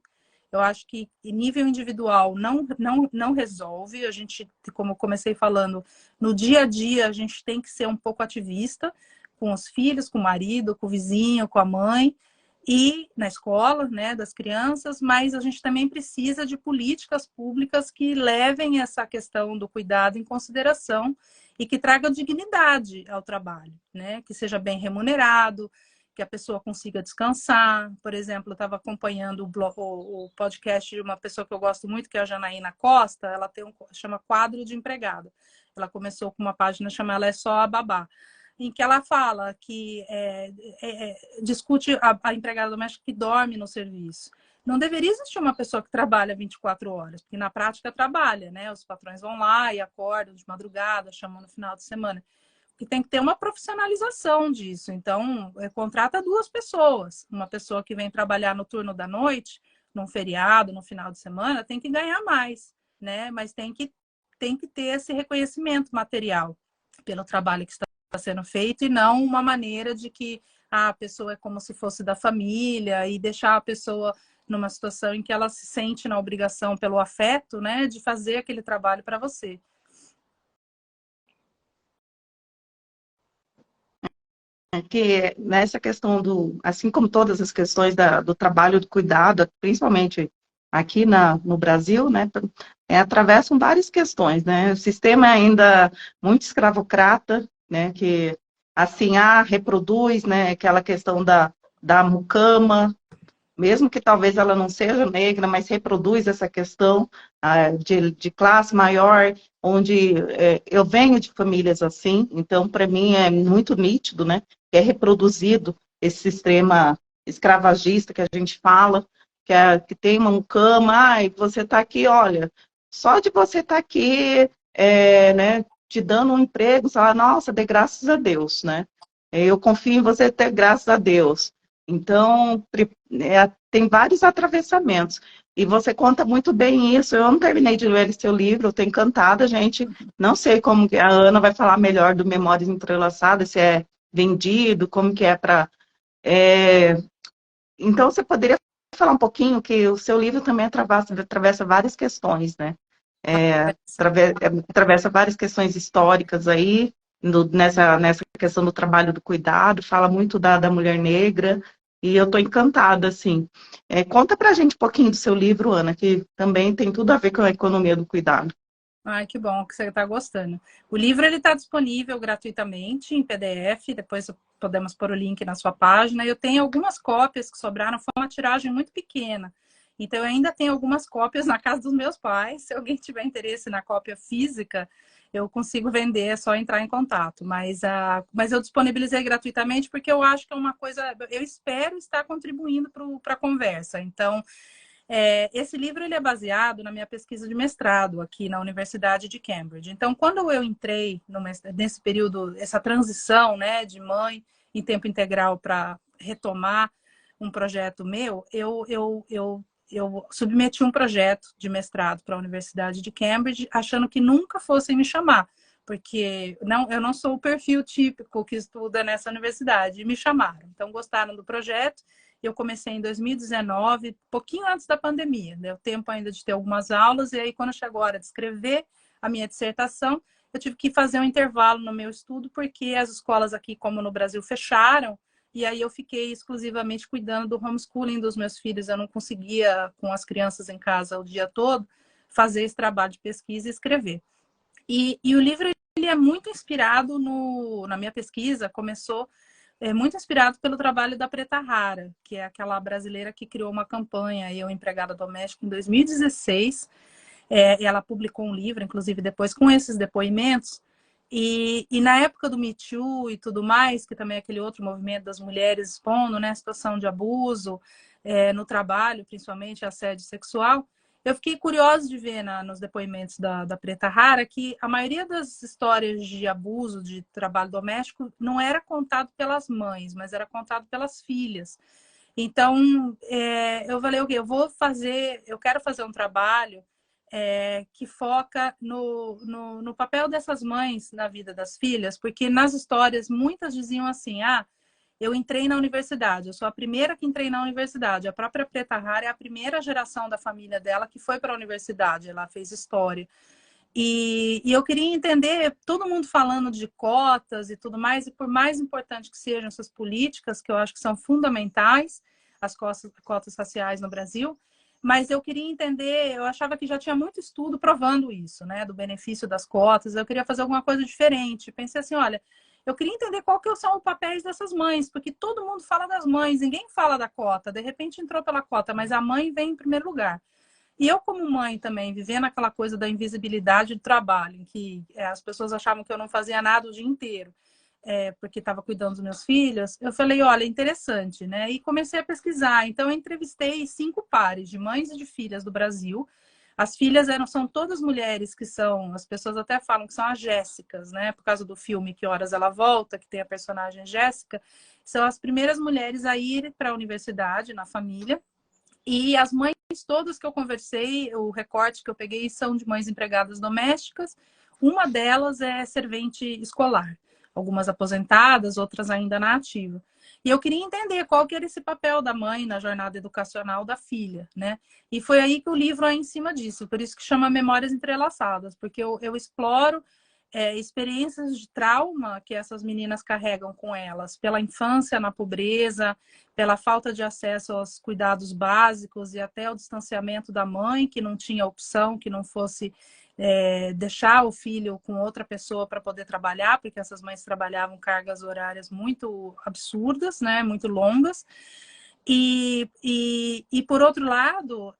Eu acho que em nível individual não resolve. A gente, como eu comecei falando, no dia a dia a gente tem que ser um pouco ativista com os filhos, com o marido, com o vizinho, com a mãe e na escola, né, das crianças, mas a gente também precisa de políticas públicas que levem essa questão do cuidado em consideração e que tragam dignidade ao trabalho, né, que seja bem remunerado, que a pessoa consiga descansar. Por exemplo, eu estava acompanhando o podcast de uma pessoa que eu gosto muito, que é a Janaína Costa. Ela chama Quadro de Empregada. Ela começou com uma página chamada Ela é Só a Babá, em que ela fala que discute a empregada doméstica que dorme no serviço. Não deveria existir uma pessoa que trabalha 24 horas, porque na prática trabalha, né? Os patrões vão lá e acordam de madrugada, chamam no final de semana. Que tem que ter uma profissionalização disso. Então, contrata 2 pessoas. Uma pessoa que vem trabalhar no turno da noite, num feriado, no final de semana, tem que ganhar mais, né? Mas tem que ter esse reconhecimento material pelo trabalho que está sendo feito e não uma maneira de que a pessoa é como se fosse da família e deixar a pessoa numa situação em que ela se sente na obrigação pelo afeto, né, de fazer aquele trabalho para você. Que nessa questão assim como todas as questões do trabalho do cuidado, principalmente aqui no Brasil, né, atravessam várias questões, né, o sistema é ainda muito escravocrata, né, que assim, reproduz, né, aquela questão da mucama, mesmo que talvez ela não seja negra, mas reproduz essa questão de classe maior, onde eu venho de famílias assim, então para mim é muito nítido, né? Que é reproduzido esse sistema escravagista que a gente fala, que tem uma cama, ai, você está aqui, olha, só de você estar aqui, né, te dando um emprego, você fala, nossa, dê graças a Deus, né? Eu confio em você, ter graças a Deus. Então, tem vários atravessamentos. E você conta muito bem isso. Eu não terminei de ler seu livro, eu estou encantada, gente. Não sei como que a Ana vai falar melhor do Memórias Entrelaçadas, se é vendido, como que é para... Então, você poderia falar um pouquinho que o seu livro também atravessa várias questões, né? Atravessa várias questões históricas aí, nessa questão do trabalho do cuidado, fala muito da mulher negra, e eu estou encantada, assim. Conta pra gente um pouquinho do seu livro, Ana, que também tem tudo a ver com a economia do cuidado. Ai, que bom que você está gostando. O livro ele está disponível gratuitamente em PDF, depois podemos pôr o link na sua página. Eu tenho algumas cópias que sobraram, foi uma tiragem muito pequena. Então, eu ainda tenho algumas cópias na casa dos meus pais. Se alguém tiver interesse na cópia física, eu consigo vender, é só entrar em contato. Mas eu disponibilizei gratuitamente porque eu acho que é uma coisa... Eu espero estar contribuindo para a conversa. Então, esse livro ele é baseado na minha pesquisa de mestrado aqui na Universidade de Cambridge. Então, quando eu entrei nesse período, essa transição, né, de mãe em tempo integral para retomar um projeto meu, eu submeti um projeto de mestrado para a Universidade de Cambridge, achando que nunca fossem me chamar, porque eu não sou o perfil típico que estuda nessa universidade, e me chamaram. Então, gostaram do projeto. Eu comecei em 2019, pouquinho antes da pandemia. Deu tempo ainda de ter algumas aulas, e aí quando chegou a hora de escrever a minha dissertação, eu tive que fazer um intervalo no meu estudo, porque as escolas aqui, como no Brasil, fecharam, e aí eu fiquei exclusivamente cuidando do homeschooling dos meus filhos. Eu não conseguia, com as crianças em casa o dia todo, fazer esse trabalho de pesquisa e escrever. E o livro ele é muito inspirado na minha pesquisa, começou muito inspirado pelo trabalho da Preta Rara, que é aquela brasileira que criou uma campanha, Eu Empregada Doméstica, em 2016. Ela publicou um livro, inclusive depois com esses depoimentos, e na época do Me Too e tudo mais, que também é aquele outro movimento das mulheres expondo, né, a situação de abuso no trabalho, principalmente assédio sexual, eu fiquei curiosa de ver nos depoimentos da Preta Rara que a maioria das histórias de abuso, de trabalho doméstico, não era contado pelas mães, mas era contado pelas filhas. Então, eu falei, ok, eu quero fazer um trabalho que foca no papel dessas mães na vida das filhas, porque nas histórias muitas diziam assim, eu entrei na universidade, eu sou a primeira que entrei na universidade. A própria Preta Rara é a primeira geração da família dela que foi para a universidade, ela fez história. E eu queria entender, todo mundo falando de cotas e tudo mais, e por mais importante que sejam essas políticas, que eu acho que são fundamentais, as cotas raciais no Brasil, mas eu queria entender, eu achava que já tinha muito estudo provando isso, né, do benefício das cotas, eu queria fazer alguma coisa diferente. Pensei assim, olha, eu queria entender qual que são os papéis dessas mães, porque todo mundo fala das mães, ninguém fala da cota, de repente entrou pela cota, mas a mãe vem em primeiro lugar. E eu, como mãe também, vivendo aquela coisa da invisibilidade do trabalho, em que as pessoas achavam que eu não fazia nada o dia inteiro, porque estava cuidando dos meus filhos, eu falei, olha, interessante, né? E comecei a pesquisar. Então, eu entrevistei 5 pares de mães e de filhas do Brasil. As filhas são todas mulheres que são, as pessoas até falam que são as Jéssicas, né? Por causa do filme Que Horas Ela Volta, que tem a personagem Jéssica, são as primeiras mulheres a ir para a universidade, na família. E as mães todas que eu conversei, o recorte que eu peguei são de mães empregadas domésticas. Uma delas é servente escolar. Algumas aposentadas, outras ainda na ativa. E eu queria entender qual que era esse papel da mãe na jornada educacional da filha, né? E foi aí que o livro é em cima disso. Por isso que chama Memórias Entrelaçadas. Porque eu exploro experiências de trauma que essas meninas carregam com elas, pela infância na pobreza, pela falta de acesso aos cuidados básicos e até o distanciamento da mãe, que não tinha opção, que não fosse deixar o filho com outra pessoa para poder trabalhar, porque essas mães trabalhavam cargas horárias muito absurdas, né, muito longas. E por outro lado,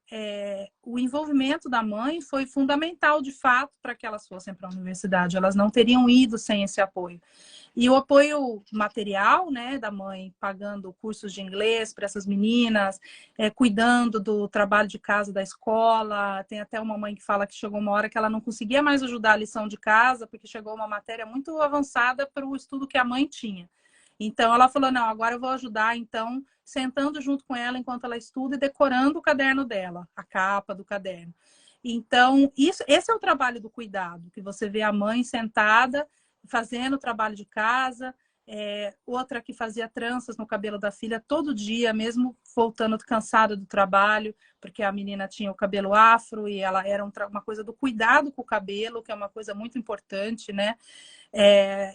o envolvimento da mãe foi fundamental, de fato, para que elas fossem para a universidade. Elas não teriam ido sem esse apoio. E o apoio material, né, da mãe, pagando cursos de inglês para essas meninas, cuidando do trabalho de casa da escola. Tem até uma mãe que fala que chegou uma hora que ela não conseguia mais ajudar a lição de casa, porque chegou uma matéria muito avançada para o estudo que a mãe tinha. Então, ela falou, não, agora eu vou ajudar, então, sentando junto com ela enquanto ela estuda e decorando o caderno dela, a capa do caderno. Então, esse é o trabalho do cuidado, que você vê a mãe sentada, fazendo o trabalho de casa, outra que fazia tranças no cabelo da filha todo dia, mesmo voltando cansada do trabalho, porque a menina tinha o cabelo afro e ela era uma coisa do cuidado com o cabelo, que é uma coisa muito importante, né?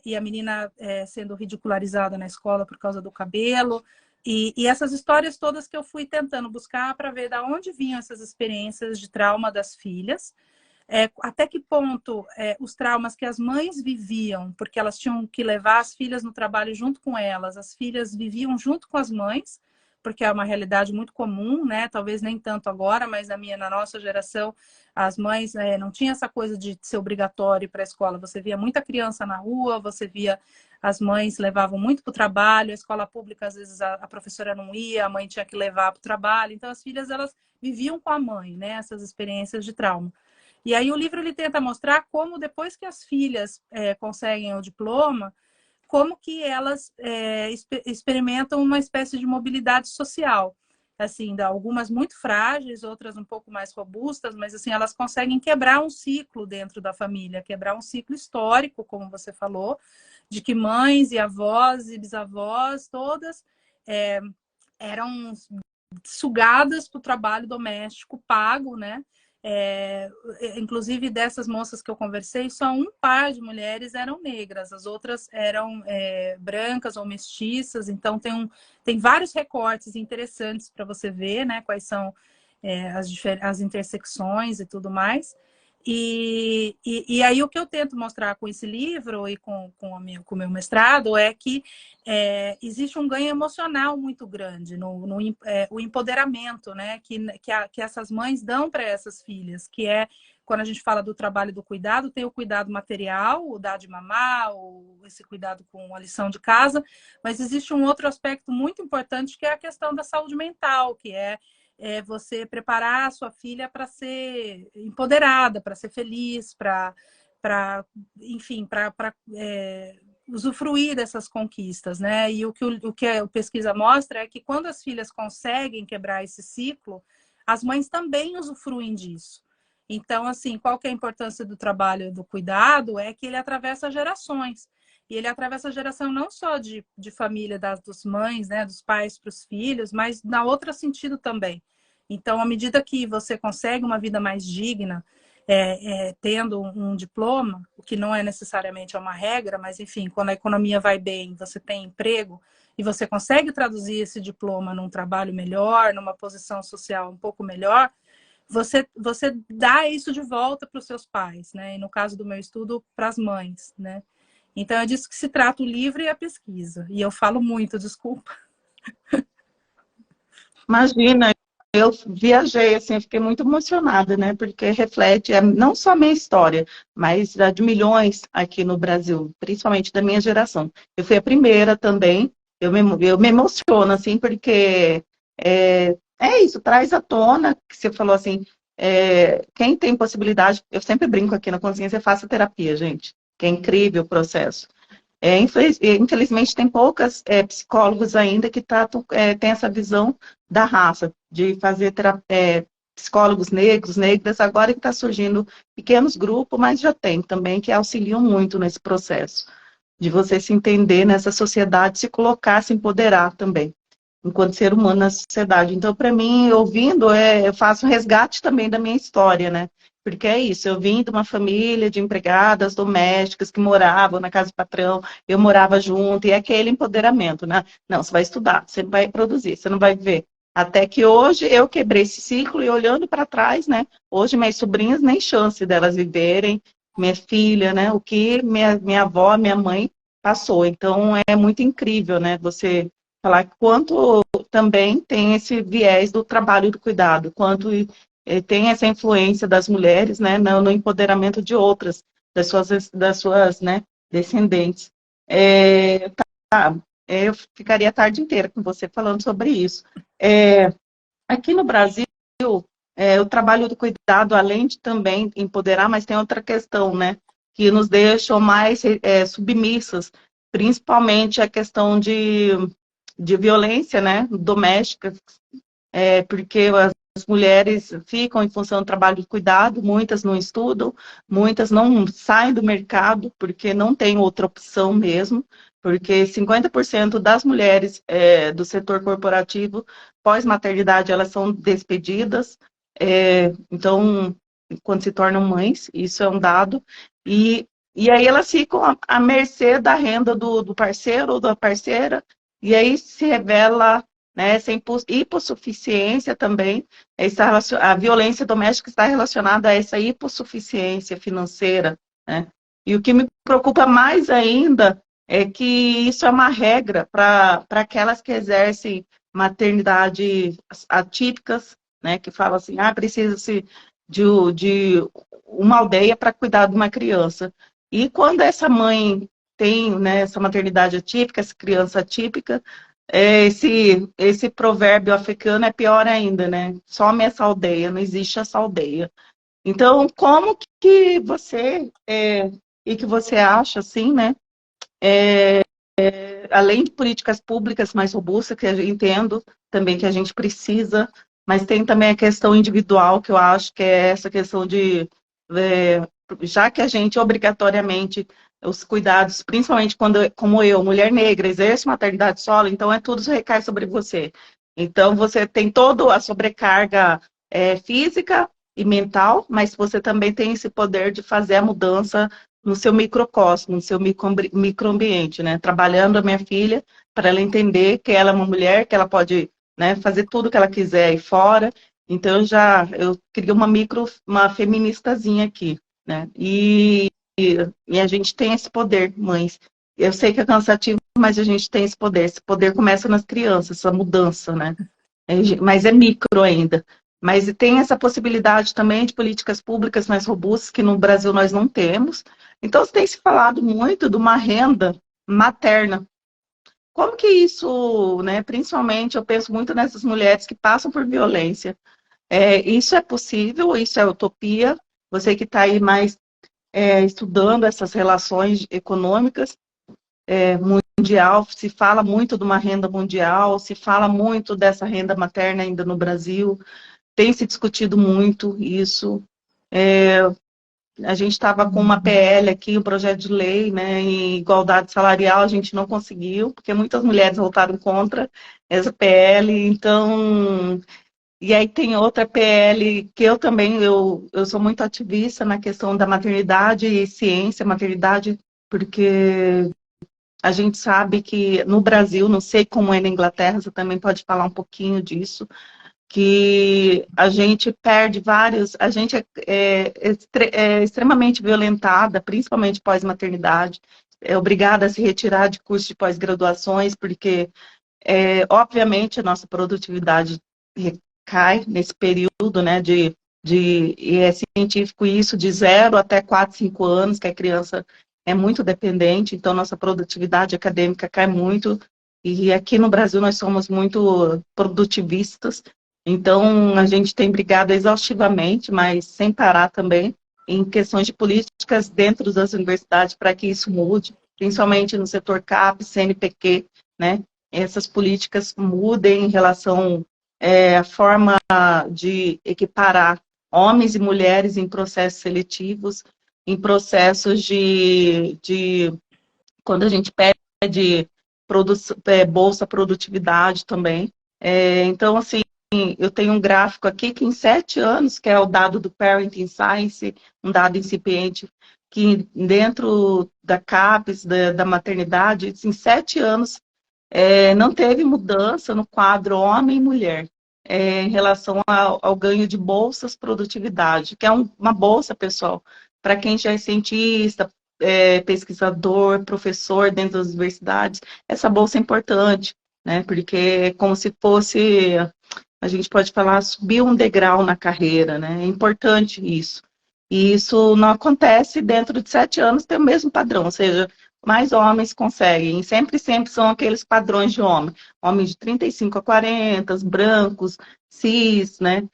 E a menina sendo ridicularizada na escola por causa do cabelo. E essas histórias todas que eu fui tentando buscar para ver de onde vinham essas experiências de trauma das filhas, até que ponto os traumas que as mães viviam, porque elas tinham que levar as filhas no trabalho junto com elas, as filhas viviam junto com as mães, porque é uma realidade muito comum, né? Talvez nem tanto agora, mas na nossa geração, as mães não tinham essa coisa de ser obrigatório para a escola. Você via muita criança na rua, você via as mães levavam muito para o trabalho, a escola pública, às vezes, a professora não ia, a mãe tinha que levar para o trabalho. Então, as filhas, elas viviam com a mãe, né? Essas experiências de trauma. E aí o livro ele tenta mostrar como, depois que as filhas conseguem o diploma, como que elas experimentam uma espécie de mobilidade social. Assim, algumas muito frágeis, outras um pouco mais robustas, mas assim, elas conseguem quebrar um ciclo dentro da família, quebrar um ciclo histórico, como você falou, de que mães e avós e bisavós, todas eram sugadas para o trabalho doméstico pago, né? Inclusive dessas moças que eu conversei, só um par de mulheres eram negras, as outras eram brancas ou mestiças. Então tem vários recortes interessantes para você ver, né, quais são as intersecções e tudo mais. E aí o que eu tento mostrar com esse livro e com o meu mestrado é que existe um ganho emocional muito grande o empoderamento, né, que essas mães dão para essas filhas, que quando a gente fala do trabalho do cuidado, tem o cuidado material, o dar de mamar, esse cuidado com a lição de casa, mas existe um outro aspecto muito importante que é a questão da saúde mental, que é você preparar a sua filha para ser empoderada, para ser feliz, enfim, para usufruir dessas conquistas, né? E o que a pesquisa mostra é que quando as filhas conseguem quebrar esse ciclo, as mães também usufruem disso. Então, assim, qual que é a importância do trabalho do cuidado? É que ele atravessa gerações. E ele atravessa a geração não só de família dos mães, né, dos pais para os filhos, mas na outro sentido também. Então, à medida que você consegue uma vida mais digna, tendo um diploma, o que não é necessariamente uma regra, mas enfim, quando a economia vai bem, você tem emprego e você consegue traduzir esse diploma num trabalho melhor, numa posição social um pouco melhor, você dá isso de volta para os seus pais, né? E no caso do meu estudo, para as mães, né? Então, é disso que se trata o livro e a pesquisa. E eu falo muito, desculpa. Imagina, eu viajei, assim, eu fiquei muito emocionada, né? Porque reflete não só a minha história, mas a de milhões aqui no Brasil, principalmente da minha geração. Eu fui a primeira também, eu me emociono, assim, porque isso, traz à tona, que você falou assim, quem tem possibilidade, eu sempre brinco aqui na consciência, faça terapia, gente, que é incrível o processo. Infelizmente, tem poucas psicólogos ainda que têm essa visão da raça, de fazer psicólogos negros, negras, agora que está surgindo pequenos grupos, mas já tem também, que auxiliam muito nesse processo, de você se entender nessa sociedade, se colocar, se empoderar também, enquanto ser humano na sociedade. Então, para mim, ouvindo, eu faço um resgate também da minha história, né? Porque é isso, eu vim de uma família de empregadas domésticas que moravam na casa do patrão, eu morava junto, e é aquele empoderamento, né? Não, você vai estudar, você não vai produzir, você não vai viver. Até que hoje eu quebrei esse ciclo e olhando para trás, né? Hoje minhas sobrinhas nem chance delas viverem, minha filha, né? O que minha avó, minha mãe passou. Então é muito incrível, né? Você falar quanto também tem esse viés do trabalho do cuidado, quanto tem essa influência das mulheres, né, no empoderamento de outras, das suas, né, descendentes. Eu ficaria a tarde inteira com você falando sobre isso. Aqui no Brasil, o trabalho do cuidado, além de também empoderar, mas tem outra questão, né? Que nos deixam mais submissas, principalmente a questão de violência, né, doméstica, porque as mulheres ficam em função do trabalho de cuidado, muitas não estudam, muitas não saem do mercado, porque não tem outra opção mesmo, porque 50% das mulheres do setor corporativo, pós-maternidade, elas são despedidas, então, quando se tornam mães, isso é um dado, e aí elas ficam à mercê da renda do parceiro ou da parceira, e aí se revela, né, essa hipossuficiência também, a violência doméstica está relacionada a essa hipossuficiência financeira, né? E o que me preocupa mais ainda é que isso é uma regra para aquelas que exercem maternidade atípicas, né, que falam assim, precisa-se de uma aldeia para cuidar de uma criança. E quando essa mãe tem, né, essa maternidade atípica, essa criança atípica, esse provérbio africano é pior ainda, né? Some essa aldeia, não existe essa aldeia. Então, como que você, e que você acha, assim, né? Além de políticas públicas mais robustas, que eu entendo também que a gente precisa, mas tem também a questão individual, que eu acho que é essa questão de, já que a gente obrigatoriamente, os cuidados, principalmente quando, como eu, mulher negra, exerço maternidade solo, então tudo recai sobre você. Então, você tem toda a sobrecarga física e mental, mas você também tem esse poder de fazer a mudança no seu microcosmo, no seu microambiente, né? Trabalhando a minha filha para ela entender que ela é uma mulher, que ela pode, né, fazer tudo que ela quiser aí fora. Então eu criei uma feministazinha aqui, né? E a gente tem esse poder, mães. Eu sei que é cansativo, mas a gente tem esse poder. Esse poder começa nas crianças, essa mudança, né? Mas é micro ainda. Mas tem essa possibilidade também de políticas públicas mais robustas, que no Brasil nós não temos. Então, tem se falado muito de uma renda materna. Como que isso, né, principalmente, eu penso muito nessas mulheres que passam por violência. Isso é possível, isso é utopia. Você que está aí mais estudando essas relações econômicas, mundial, se fala muito de uma renda mundial, se fala muito dessa renda materna ainda no Brasil, tem se discutido muito isso. A gente estava com uma PL aqui, um projeto de lei, né, em igualdade salarial, a gente não conseguiu, porque muitas mulheres votaram contra essa PL, então... E aí tem outra PL que eu também, eu sou muito ativista na questão da maternidade e ciência, maternidade, porque a gente sabe que no Brasil, não sei como é na Inglaterra, você também pode falar um pouquinho disso, que a gente perde vários, a gente é extremamente violentada, principalmente pós-maternidade, é obrigada a se retirar de cursos de pós-graduações, porque, obviamente, a nossa produtividade recai nesse período, né, e é científico isso, de 0 até 4, 5 anos, que a criança é muito dependente, então nossa produtividade acadêmica cai muito, e aqui no Brasil nós somos muito produtivistas, então a gente tem brigado exaustivamente, mas sem parar também, em questões de políticas dentro das universidades para que isso mude, principalmente no setor CAPES, CNPq, né? Essas políticas mudem em relação à forma de equiparar homens e mulheres em processos seletivos, em processos quando a gente pede bolsa produtividade também. Então, assim, eu tenho um gráfico aqui que em 7 anos, que é o dado do Parenting Science, um dado incipiente, que dentro da CAPES, da maternidade, em 7 anos, não teve mudança no quadro homem e mulher em relação ao ganho de bolsas produtividade, que é uma bolsa, pessoal, para quem já é cientista, pesquisador, professor dentro das universidades, essa bolsa é importante. né? Porque é como se fosse, a gente pode falar, subir um degrau na carreira, né? É importante isso. E isso não acontece dentro de 7 anos, tem o mesmo padrão, ou seja, mais homens conseguem. E sempre, sempre são aqueles padrões de homem. Homens de 35 a 40, brancos, cis, né?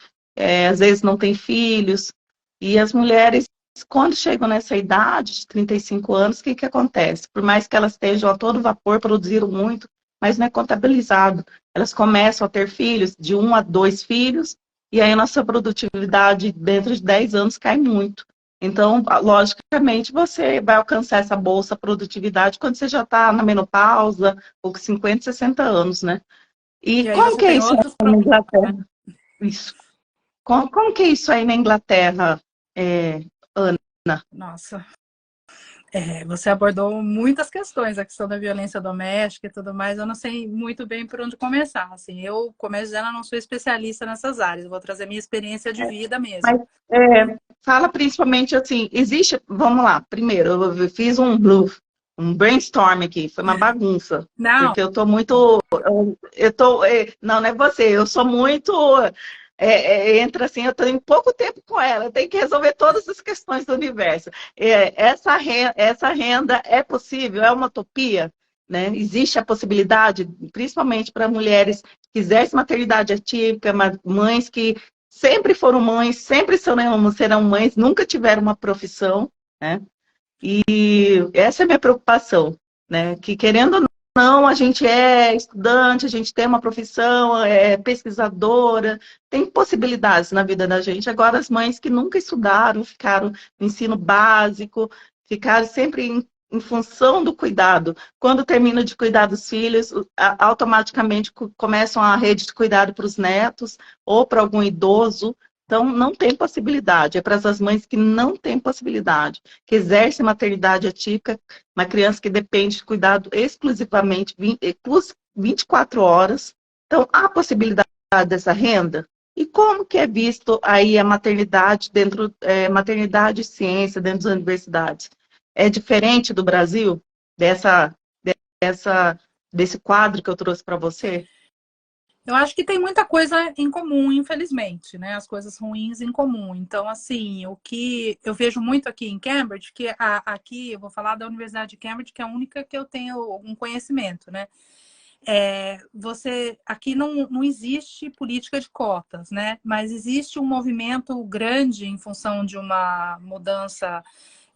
Às vezes não têm filhos. E as mulheres, quando chegam nessa idade de 35 anos, o que que acontece? Por mais que elas estejam a todo vapor, produziram muito, mas não é contabilizado. Elas começam a ter filhos, de 1 a 2 filhos, e aí a nossa produtividade dentro de 10 anos cai muito. Então, logicamente, você vai alcançar essa bolsa produtividade quando você já está na menopausa, ou com 50, 60 anos, né? E E aí como você que é tem isso outros na problemas, né? Inglaterra? Isso. Como que é isso aí na Inglaterra, Ana? Nossa. Você abordou muitas questões, a questão da violência doméstica e tudo mais. Eu não sei muito bem por onde começar. Assim, eu, como dizendo, não sou especialista nessas áreas. Eu vou trazer minha experiência de vida mesmo. Mas fala principalmente assim, existe, vamos lá, primeiro, eu fiz um brainstorm aqui, foi uma bagunça, Não, porque eu tô muito, não, não é você, eu sou muito, entra assim, eu tô em pouco tempo com ela, eu tenho que resolver todas as questões do universo. Essa renda é possível? É uma utopia? Né? Existe a possibilidade, principalmente para mulheres que exercem maternidade atípica, mães que sempre foram mães, sempre serão mães, nunca tiveram uma profissão, né? E essa é a minha preocupação, né? Que querendo ou não, a gente é estudante, a gente tem uma profissão, é pesquisadora, tem possibilidades na vida da gente. Agora, as mães que nunca estudaram, ficaram no ensino básico, ficaram sempre em função do cuidado. Quando terminam de cuidar dos filhos, automaticamente começam a rede de cuidado para os netos ou para algum idoso. Então, não tem possibilidade. É para essas mães que não têm possibilidade, que exercem maternidade atípica, uma criança que depende de cuidado exclusivamente 24 horas. Então, há possibilidade dessa renda? E como que é visto aí a maternidade maternidade e ciência dentro das universidades? É diferente do Brasil, dessa, dessa, desse quadro que eu trouxe para você? eu acho que tem muita coisa em comum, infelizmente, né? As coisas ruins em comum. Então, assim, o que eu vejo muito aqui em Cambridge, que aqui eu vou falar da Universidade de Cambridge, que é a única que eu tenho algum conhecimento, né? Você aqui não existe política de cotas, né? Mas existe um movimento grande em função de uma mudança,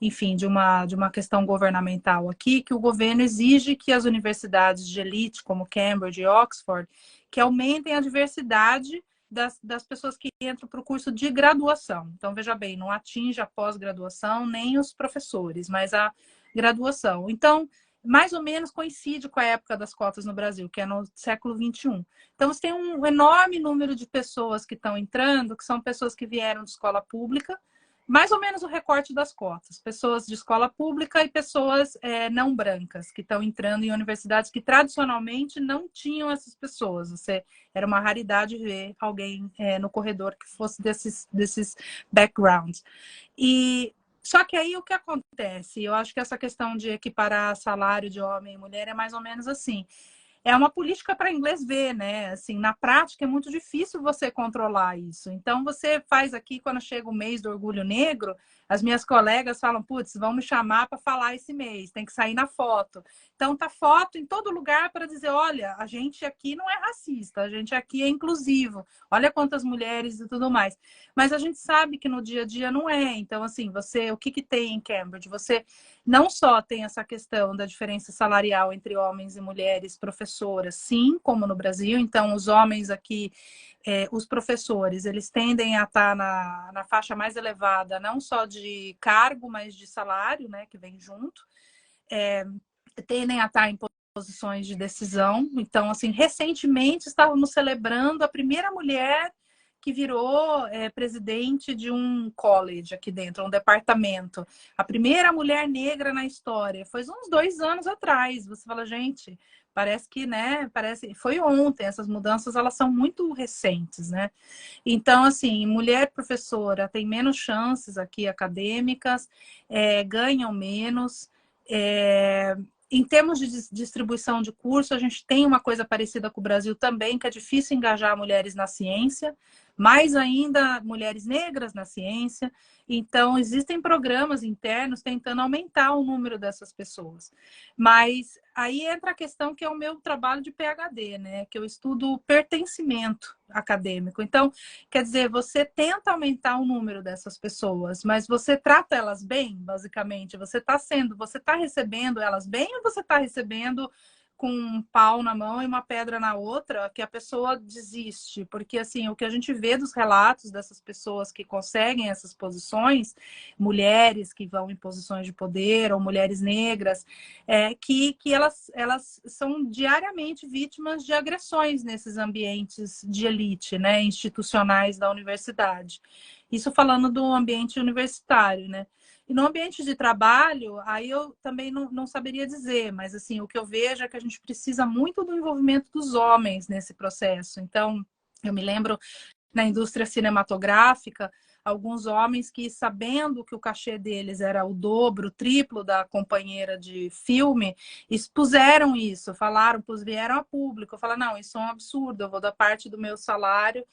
enfim, de uma questão governamental aqui, que o governo exige que as universidades de elite, como Cambridge e Oxford, que aumentem a diversidade das pessoas que entram para o curso de graduação. Então, veja bem, não atinge a pós-graduação nem os professores, mas a graduação. Então, mais ou menos coincide com a época das cotas no Brasil, que é no século XXI. Então, você tem um enorme número de pessoas que estão entrando, que são pessoas que vieram de escola pública, mais ou menos o recorte das cotas. Pessoas de escola pública e pessoas não brancas, que estão entrando em universidades que tradicionalmente não tinham essas pessoas. Era uma raridade ver alguém no corredor que fosse desses backgrounds. E só que aí o que acontece? Eu acho que essa questão de equiparar salário de homem e mulher é mais ou menos assim. É uma política para inglês ver, né? Assim, na prática é muito difícil você controlar isso. Então você faz aqui quando chega o mês do orgulho negro, as minhas colegas falam, putz, vão me chamar para falar esse mês, tem que sair na foto. Então tá foto em todo lugar para dizer, olha, a gente aqui não é racista, a gente aqui é inclusivo. Olha quantas mulheres e tudo mais. Mas a gente sabe que no dia a dia não é. Então assim, o que tem em Cambridge? Você não só tem essa questão da diferença salarial entre homens e mulheres professoras, sim, como no Brasil. Então, os homens aqui, os professores, eles tendem a estar na faixa mais elevada, não só de cargo, mas de salário, né, que vem junto. Tendem a estar em posições de decisão. Então, assim, recentemente estávamos celebrando a primeira mulher que virou presidente de um college aqui dentro, um departamento. A primeira mulher negra na história. Foi uns 2 anos atrás. Você fala, gente, parece que, né? Foi ontem. Essas mudanças, elas são muito recentes, né? Então, assim, mulher professora tem menos chances aqui acadêmicas, ganham menos. Em termos de distribuição de curso, a gente tem uma coisa parecida com o Brasil também, que é difícil engajar mulheres na ciência, mais ainda mulheres negras na ciência. Então, existem programas internos tentando aumentar o número dessas pessoas. Mas aí entra a questão que é o meu trabalho de PhD, né? Que eu estudo pertencimento acadêmico. Então, quer dizer, você tenta aumentar o número dessas pessoas, mas você trata elas bem, basicamente. Você está recebendo elas bem ou você está recebendo com um pau na mão e uma pedra na outra, que a pessoa desiste? Porque, assim, o que a gente vê dos relatos dessas pessoas que conseguem essas posições, mulheres que vão em posições de poder ou mulheres negras, que elas são diariamente vítimas de agressões nesses ambientes de elite, né, institucionais da universidade. Isso falando do ambiente universitário, né? E no ambiente de trabalho, aí eu também não saberia dizer, mas assim, o que eu vejo é que a gente precisa muito do envolvimento dos homens nesse processo. Então, eu me lembro na indústria cinematográfica, alguns homens que, sabendo que o cachê deles era o dobro, o triplo da companheira de filme, expuseram isso, vieram a público, falaram, não, isso é um absurdo, eu vou dar parte do meu salário.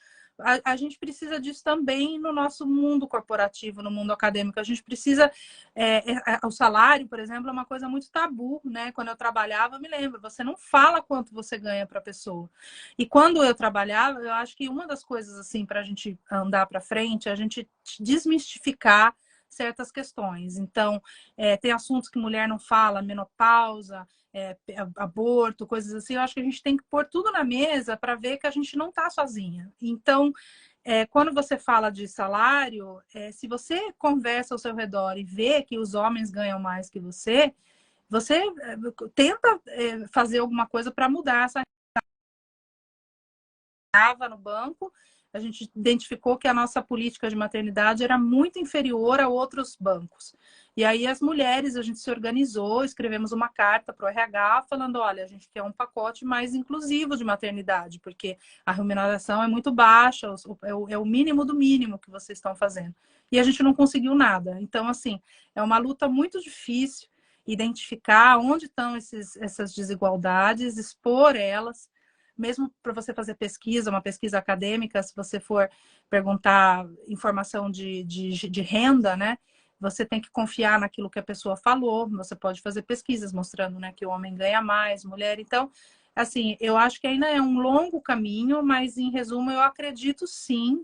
A gente precisa disso também no nosso mundo corporativo, no mundo acadêmico. A gente precisa... o salário, por exemplo, é uma coisa muito tabu, né? Quando eu trabalhava, eu me lembro, você não fala quanto você ganha para a pessoa. E quando eu trabalhava, eu acho que uma das coisas, assim, para a gente andar para frente, é a gente desmistificar certas questões. Então, tem assuntos que mulher não fala, menopausa, aborto, coisas assim. Eu acho que a gente tem que pôr tudo na mesa para ver que a gente não está sozinha. Então, quando você fala de salário, se você conversa ao seu redor e vê que os homens ganham mais que você tenta fazer alguma coisa para mudar essa. Estava no banco, a gente identificou que a nossa política de maternidade era muito inferior a outros bancos. E aí as mulheres, a gente se organizou, escrevemos uma carta para o RH falando, olha, a gente quer um pacote mais inclusivo de maternidade, porque a remuneração é muito baixa, é o mínimo do mínimo que vocês estão fazendo. E a gente não conseguiu nada. Então, assim, é uma luta muito difícil identificar onde estão essas desigualdades, expor elas, mesmo para você fazer pesquisa, uma pesquisa acadêmica, se você for perguntar informação de renda, né? Você tem que confiar naquilo que a pessoa falou. Você pode fazer pesquisas mostrando, né, que o homem ganha mais, mulher. Então, assim, eu acho que ainda é um longo caminho, mas em resumo, eu acredito sim.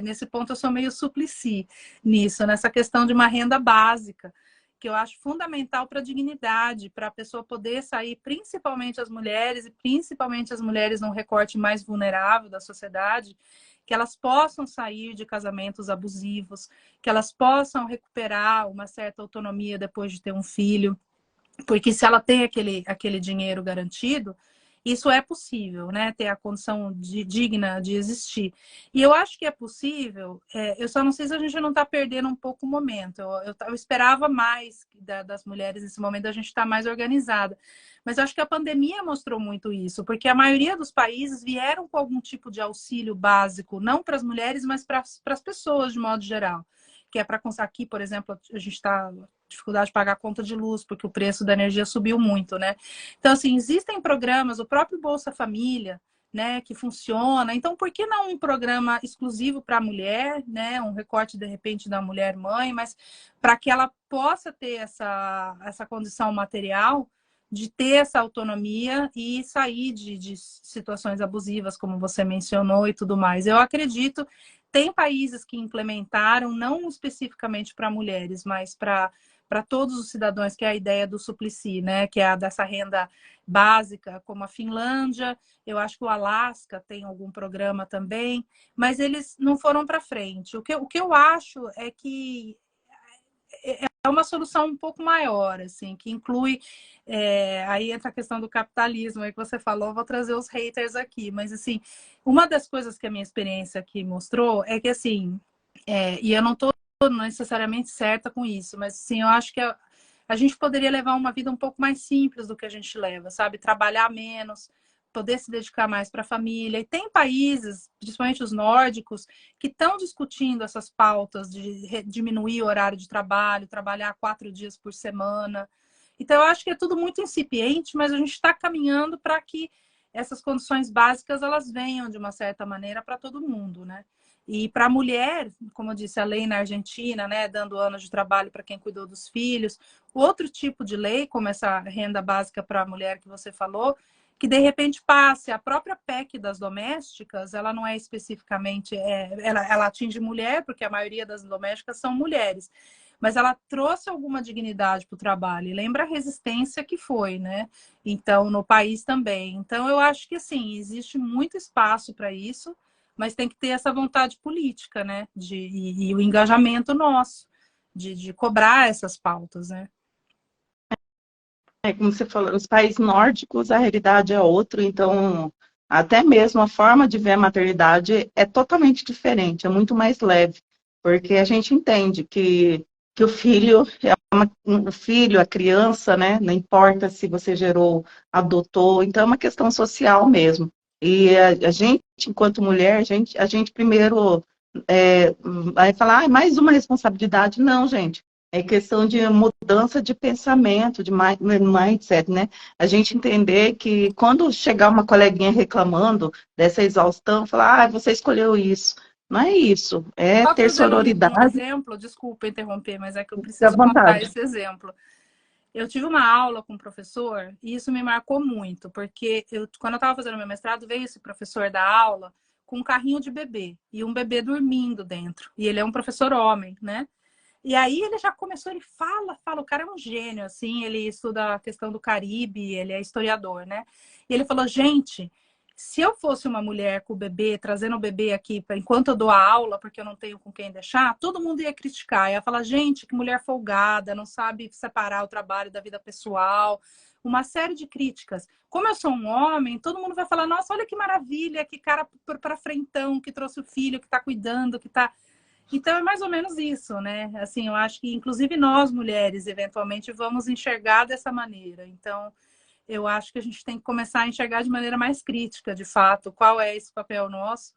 Nesse ponto, eu sou meio Suplicy nisso, nessa questão de uma renda básica, que eu acho fundamental para a dignidade, para a pessoa poder sair, principalmente as mulheres, e principalmente as mulheres num recorte mais vulnerável da sociedade, que elas possam sair de casamentos abusivos, que elas possam recuperar uma certa autonomia depois de ter um filho, porque se ela tem aquele dinheiro garantido, isso é possível, né? Ter a condição digna de existir. E eu acho que é possível, eu só não sei se a gente não está perdendo um pouco o momento. Eu esperava mais das mulheres nesse momento, a gente está mais organizada. Mas eu acho que a pandemia mostrou muito isso, porque a maioria dos países vieram com algum tipo de auxílio básico, não para as mulheres, mas para as pessoas de modo geral. Que é para aqui, por exemplo, a gente está dificuldade de pagar a conta de luz, porque o preço da energia subiu muito, né? Então, assim, existem programas, o próprio Bolsa Família, né, que funciona. Então, por que não um programa exclusivo para a mulher, né? Um recorte, de repente, da mulher mãe, mas para que ela possa ter essa condição material de ter essa autonomia e sair de situações abusivas, como você mencionou, e tudo mais. Eu acredito, tem países que implementaram, não especificamente para mulheres, mas para todos os cidadãos, que é a ideia do Suplicy, né? Que é a dessa renda básica, como a Finlândia, eu acho que o Alasca tem algum programa também, mas eles não foram para frente. O que eu acho é que é uma solução um pouco maior, assim, que inclui... aí entra a questão do capitalismo, aí que você falou, vou trazer os haters aqui, mas, assim, uma das coisas que a minha experiência aqui mostrou é que, assim, e eu não estou necessariamente certa com isso, mas, assim, eu acho que a gente poderia levar uma vida um pouco mais simples do que a gente leva, sabe? Trabalhar menos, poder se dedicar mais para a família. E tem países, principalmente os nórdicos, que estão discutindo essas pautas de diminuir o horário de trabalho, trabalhar 4 dias por semana. Então, eu acho que é tudo muito incipiente, mas a gente está caminhando para que essas condições básicas elas venham de uma certa maneira para todo mundo, né? E para a mulher, como eu disse, a lei na Argentina, né, dando anos de trabalho para quem cuidou dos filhos, outro tipo de lei, como essa renda básica para a mulher que você falou, que de repente passe a própria PEC das domésticas, ela não é especificamente, ela atinge mulher, porque a maioria das domésticas são mulheres, mas ela trouxe alguma dignidade para o trabalho. E lembra a resistência que foi, né? Então, no país também. Então, eu acho que, assim, existe muito espaço para isso, mas tem que ter essa vontade política, né? E o engajamento nosso, de cobrar essas pautas, né? Como você falou, nos países nórdicos a realidade é outra, então até mesmo a forma de ver a maternidade é totalmente diferente, é muito mais leve, porque a gente entende que o filho o filho, a criança, né? Não importa se você gerou, adotou, então é uma questão social mesmo. E a gente, enquanto mulher, a gente primeiro vai falar, mais uma responsabilidade. Não, gente. É questão de mudança de pensamento, de mindset, né? A gente entender que quando chegar uma coleguinha reclamando dessa exaustão, falar, você escolheu isso. Não é isso, é Só ter trazendo um sororidade exemplo, desculpa interromper, mas é que eu à preciso contar vontade. esse exemplo. Eu tive uma aula com um professor e isso me marcou muito, porque quando eu estava fazendo meu mestrado, veio esse professor da aula com um carrinho de bebê e um bebê dormindo dentro. E ele é um professor homem, né? E aí ele já começou, ele fala, o cara é um gênio, assim, ele estuda a questão do Caribe, ele é historiador, né? E ele falou, gente, se eu fosse uma mulher com o bebê, trazendo o bebê aqui enquanto eu dou a aula, porque eu não tenho com quem deixar, todo mundo ia criticar, ia falar, gente, que mulher folgada, não sabe separar o trabalho da vida pessoal, uma série de críticas. Como eu sou um homem, todo mundo vai falar, nossa, olha que maravilha, que cara para frentão, que trouxe o filho, que tá cuidando, que tá... Então é mais ou menos isso, né? Assim, eu acho que inclusive nós mulheres eventualmente vamos enxergar dessa maneira. Então, eu acho que a gente tem que começar a enxergar de maneira mais crítica, de fato, qual é esse papel nosso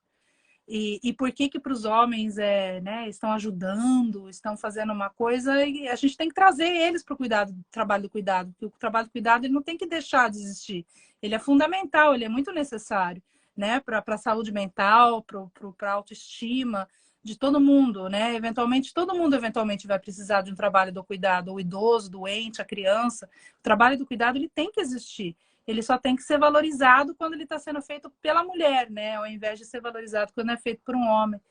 e por que que para os homens né, estão ajudando, estão fazendo uma coisa e a gente tem que trazer eles para o cuidado, trabalho do cuidado, porque o trabalho do cuidado ele não tem que deixar de existir. Ele é fundamental, ele é muito necessário, né, para a saúde mental, para a autoestima de todo mundo, né? Eventualmente, todo mundo eventualmente vai precisar de um trabalho do cuidado, o idoso, doente, a criança. O trabalho do cuidado ele tem que existir. Ele só tem que ser valorizado quando ele está sendo feito pela mulher, né? Ao invés de ser valorizado quando é feito por um homem,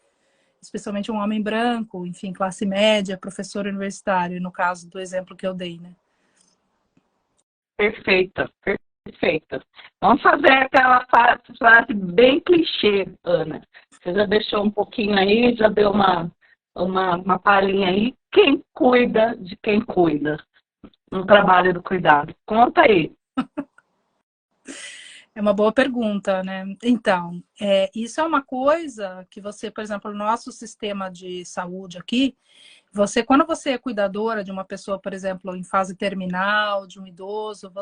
especialmente um homem branco, enfim, classe média, professor universitário, no caso do exemplo que eu dei, né? Perfeita, perfeita. Vamos fazer aquela frase bem clichê, Ana. Você já deixou um pouquinho aí, já deu uma palhinha aí. Quem cuida de quem cuida no trabalho do cuidado? Conta aí. É uma boa pergunta, né? Então, isso é uma coisa que você, por exemplo, no nosso sistema de saúde aqui, quando você é cuidadora de uma pessoa, por exemplo, em fase terminal, de um idoso,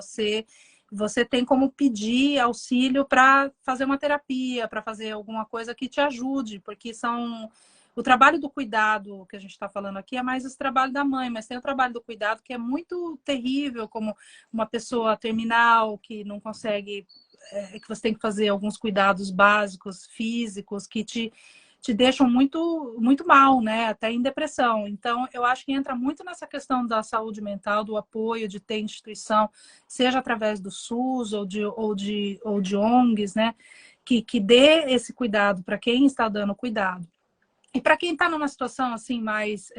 você tem como pedir auxílio para fazer uma terapia, para fazer alguma coisa que te ajude, porque o trabalho do cuidado que a gente está falando aqui é mais esse trabalho da mãe, mas tem o trabalho do cuidado que é muito terrível, como uma pessoa terminal que não consegue, que você tem que fazer alguns cuidados básicos, físicos, que te deixam muito, muito mal, né? Até em depressão. Então, eu acho que entra muito nessa questão da saúde mental, do apoio, de ter instituição, seja através do SUS ou de ONGs, né? Que dê esse cuidado para quem está dando cuidado. E para quem está numa situação assim mais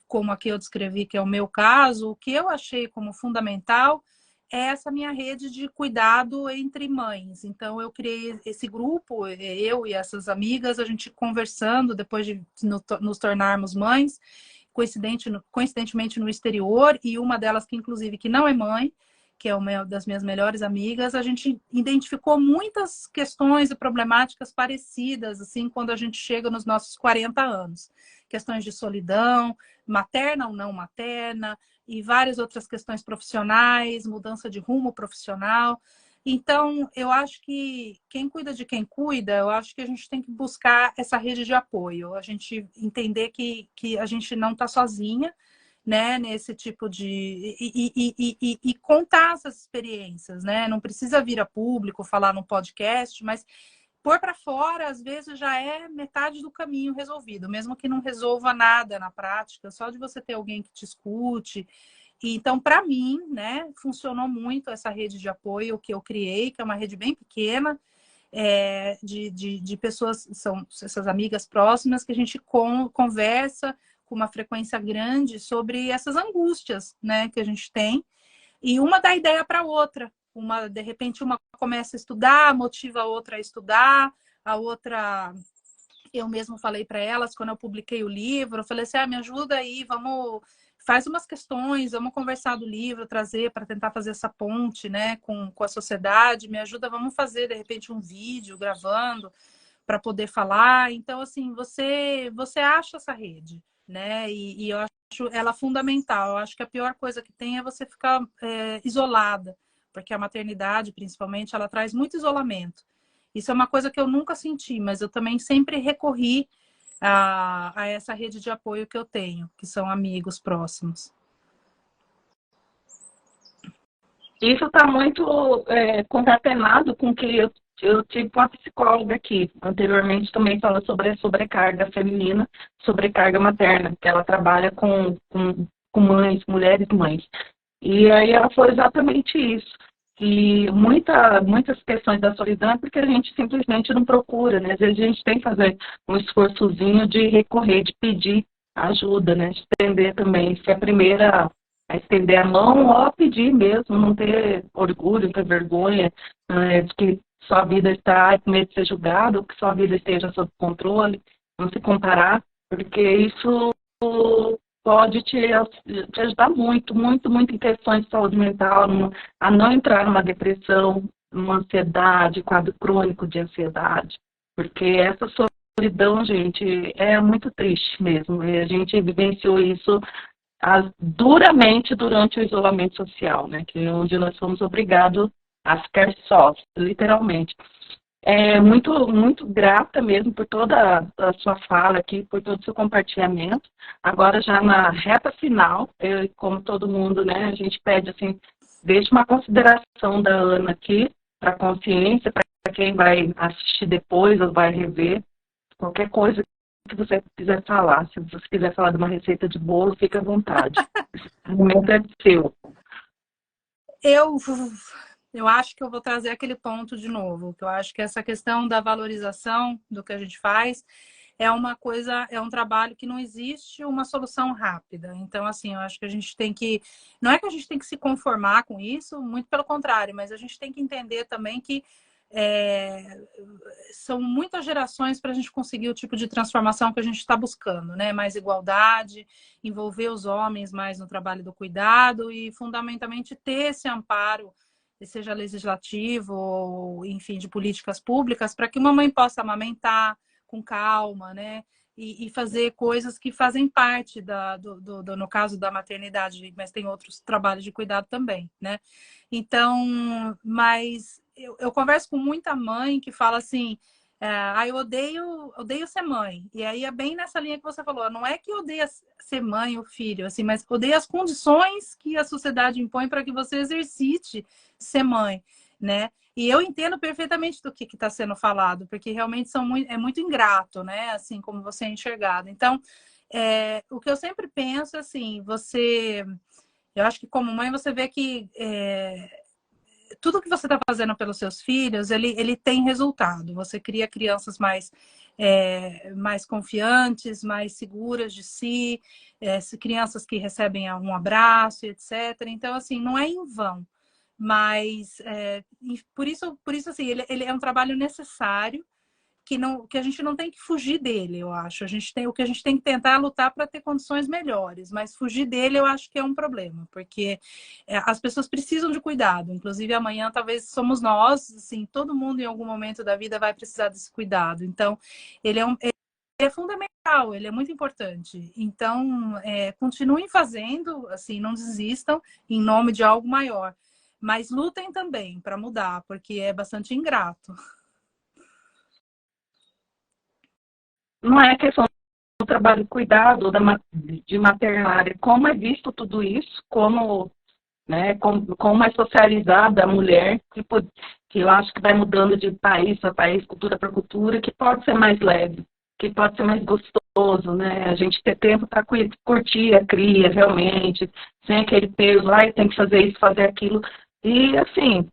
como a que eu descrevi, que é o meu caso, o que eu achei como fundamental é essa minha rede de cuidado entre mães. Então, eu criei esse grupo, eu e essas amigas, a gente conversando depois de nos tornarmos mães, coincidentemente no exterior, e uma delas que, inclusive, que não é mãe, que é uma das minhas melhores amigas, a gente identificou muitas questões e problemáticas parecidas, assim, quando a gente chega nos nossos 40 anos. Questões de solidão, materna ou não materna, e várias outras questões profissionais, mudança de rumo profissional. Então, eu acho que quem cuida de quem cuida, eu acho que a gente tem que buscar essa rede de apoio, a gente entender que a gente não está sozinha, né, nesse tipo de... E contar essas experiências, né? Não precisa vir a público, falar no podcast, mas pôr para fora, às vezes, já é metade do caminho resolvido, mesmo que não resolva nada na prática, só de você ter alguém que te escute. E, então, para mim, né, funcionou muito essa rede de apoio que eu criei, que é uma rede bem pequena, de pessoas, são essas amigas próximas, que a gente conversa com uma frequência grande sobre essas angústias, né, que a gente tem, e uma dá ideia para outra. De repente, uma começa a estudar, motiva a outra a estudar, a outra... Eu mesmo falei para elas, quando eu publiquei o livro, eu falei assim, me ajuda aí, faz umas questões, vamos conversar do livro, trazer para tentar fazer essa ponte, né, com a sociedade, me ajuda, vamos fazer, de repente, um vídeo gravando para poder falar. Então, assim, você acha essa rede, né, e eu acho ela fundamental. Eu acho que a pior coisa que tem é você ficar isolada, porque a maternidade, principalmente, ela traz muito isolamento. Isso é uma coisa que eu nunca senti, mas eu também sempre recorri a essa rede de apoio que eu tenho, que são amigos próximos. Isso está muito concatenado com o que eu tive com a psicóloga aqui. Anteriormente também falou sobre a sobrecarga feminina, sobrecarga materna, que ela trabalha com mães, mulheres mães. E aí ela falou exatamente isso. E muitas questões da solidão é porque a gente simplesmente não procura, né? Às vezes a gente tem que fazer um esforçozinho de recorrer, de pedir ajuda, né? De estender também, ser a primeira a estender a mão ou a pedir mesmo, não ter orgulho, não ter vergonha de que sua vida está com medo de ser julgado, que sua vida esteja sob controle, não se comparar, porque isso pode te ajudar muito, muito, muito em questões de saúde mental, a não entrar numa depressão, numa ansiedade, quadro crônico de ansiedade, porque essa solidão, gente, é muito triste mesmo, e a gente vivenciou isso duramente durante o isolamento social, né, que é onde nós fomos obrigados a ficar sós, literalmente. Muito, muito grata mesmo por toda a sua fala aqui, por todo o seu compartilhamento. Agora, já na reta final, como todo mundo, né, a gente pede, assim, deixe uma consideração da Ana aqui, para a consciência, para quem vai assistir depois ou vai rever, qualquer coisa que você quiser falar. Se você quiser falar de uma receita de bolo, fique à vontade. O momento é seu. Eu acho que eu vou trazer aquele ponto de novo, que eu acho que essa questão da valorização do que a gente faz é uma coisa, é um trabalho que não existe uma solução rápida. Então, assim, eu acho que a gente tem que... Não é que a gente tem que se conformar com isso, muito pelo contrário, mas a gente tem que entender também que são muitas gerações para a gente conseguir o tipo de transformação que a gente está buscando, né? Mais igualdade, envolver os homens mais no trabalho do cuidado e, fundamentalmente, ter esse amparo, seja legislativo ou, enfim, de políticas públicas, para que uma mãe possa amamentar com calma, né? E fazer coisas que fazem parte no caso da maternidade, mas tem outros trabalhos de cuidado também, né? Então, mas eu converso com muita mãe que fala assim, eu odeio ser mãe. E aí é bem nessa linha que você falou, não é que odeia ser mãe ou filho, assim, mas odeia as condições que a sociedade impõe para que você exercite ser mãe, né? E eu entendo perfeitamente do que está sendo falado, porque realmente é muito ingrato, né? Assim como você é enxergado. Então, o que eu sempre penso, assim, eu acho que como mãe você vê que tudo que você está fazendo pelos seus filhos, ele tem resultado. Você cria crianças mais confiantes, mais seguras de si, crianças que recebem um abraço, etc. Então, assim, não é em vão. Mas, por isso assim, ele é um trabalho necessário, que a gente não tem que fugir dele, eu acho. O que a gente tem que tentar é lutar para ter condições melhores, mas fugir dele eu acho que é um problema, porque as pessoas precisam de cuidado, inclusive amanhã talvez somos nós, assim, todo mundo em algum momento da vida vai precisar desse cuidado. Então, ele é fundamental, ele é muito importante. Então, continuem fazendo, assim, não desistam em nome de algo maior. Mas lutem também para mudar, porque é bastante ingrato. Não é questão trabalho de cuidado de maternária, como é visto tudo isso, como, né, como é socializada a mulher, que eu acho que vai mudando de país para país, cultura para cultura, que pode ser mais leve, que pode ser mais gostoso, né? A gente ter tempo para curtir a cria realmente, sem aquele peso, tem que fazer isso, fazer aquilo. E, assim,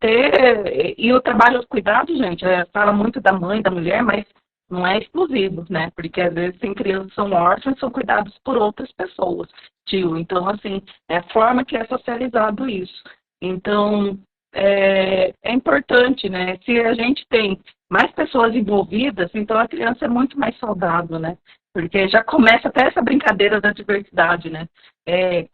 e o trabalho de cuidado, gente, fala muito da mãe, da mulher, mas não é exclusivo, né? Porque às vezes tem crianças que são órfãs, são cuidados por outras pessoas, tio. Então, assim, é a forma que é socializado isso. Então, é importante, né? Se a gente tem mais pessoas envolvidas, então a criança é muito mais saudável, né? Porque já começa até essa brincadeira da diversidade, né?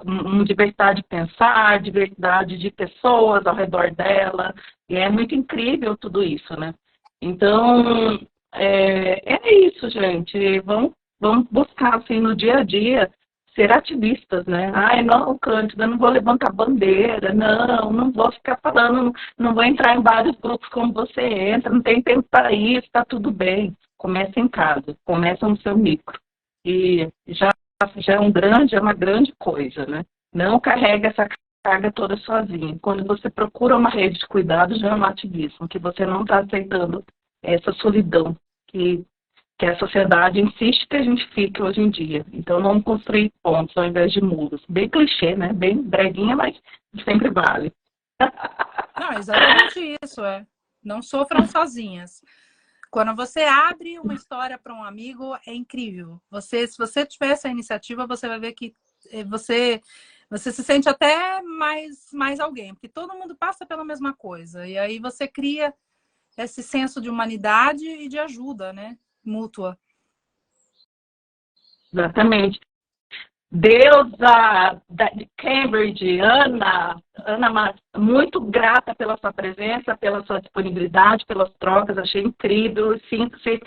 Uma diversidade de pensar, diversidade de pessoas ao redor dela, e é muito incrível tudo isso, né? Então, é isso, gente. Vamos buscar, assim, no dia a dia, ser ativistas, né? Ai, não, Cândida, não vou levantar bandeira, não vou ficar falando, não vou entrar em vários grupos como você entra, não tem tempo para isso, tá tudo bem. Começa em casa, começa no seu micro. E já é uma grande coisa, né? Não carrega essa carga toda sozinho. Quando você procura uma rede de cuidado, já é um ativismo, que você não está aceitando essa solidão que a sociedade insiste que a gente fique hoje em dia. Então, vamos construir pontos ao invés de muros. Bem clichê, né? Bem breguinha, mas sempre vale. Não, exatamente isso, Não sofram sozinhas. Quando você abre uma história para um amigo, é incrível. Se você tiver essa iniciativa, você vai ver que você se sente até mais alguém, porque todo mundo passa pela mesma coisa. E aí você cria esse senso de humanidade e de ajuda, né? Mútua. Exatamente. Deusa de Cambridge, Ana, muito grata pela sua presença, pela sua disponibilidade, pelas trocas, achei incrível. Sinto-se.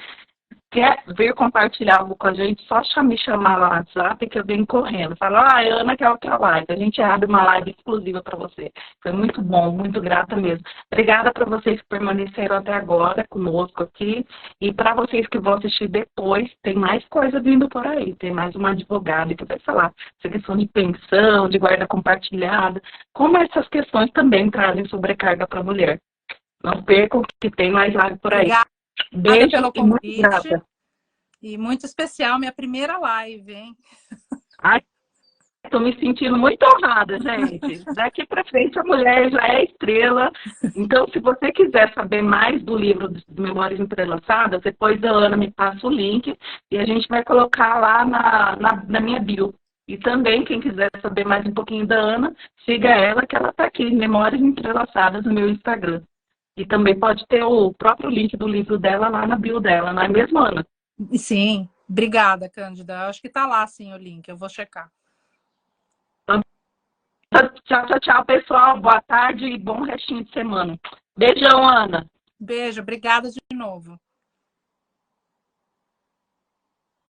Quer vir compartilhar algo com a gente, só me chamar lá no WhatsApp que eu venho correndo. Fala, Ana, quer outra live. A gente abre uma live exclusiva para você. Foi muito bom, muito grata mesmo. Obrigada para vocês que permaneceram até agora conosco aqui. E para vocês que vão assistir depois, tem mais coisa vindo por aí. Tem mais uma advogada que vai falar essa questão de pensão, de guarda compartilhada, como essas questões também trazem sobrecarga para a mulher. Não percam que tem mais live por aí. Obrigada. Beijo Pelo e muito convite. grata. E muito especial, minha primeira live, hein? Ai, estou me sentindo muito honrada, gente. Daqui para frente a mulher já é estrela. Então, se você quiser saber mais do livro de Memórias Entrelaçadas, depois a Ana me passa o link e a gente vai colocar lá na minha bio. E também, quem quiser saber mais um pouquinho da Ana, siga ela, que ela está aqui, Memórias Entrelaçadas, no meu Instagram. E também pode ter o próprio link do livro dela lá na bio dela, não é mesmo, Ana? Sim, obrigada, Cândida. Acho que está lá, sim, o link. Eu vou checar. Tchau, pessoal. Boa tarde e bom restinho de semana. Beijão, Ana. Beijo, obrigada de novo.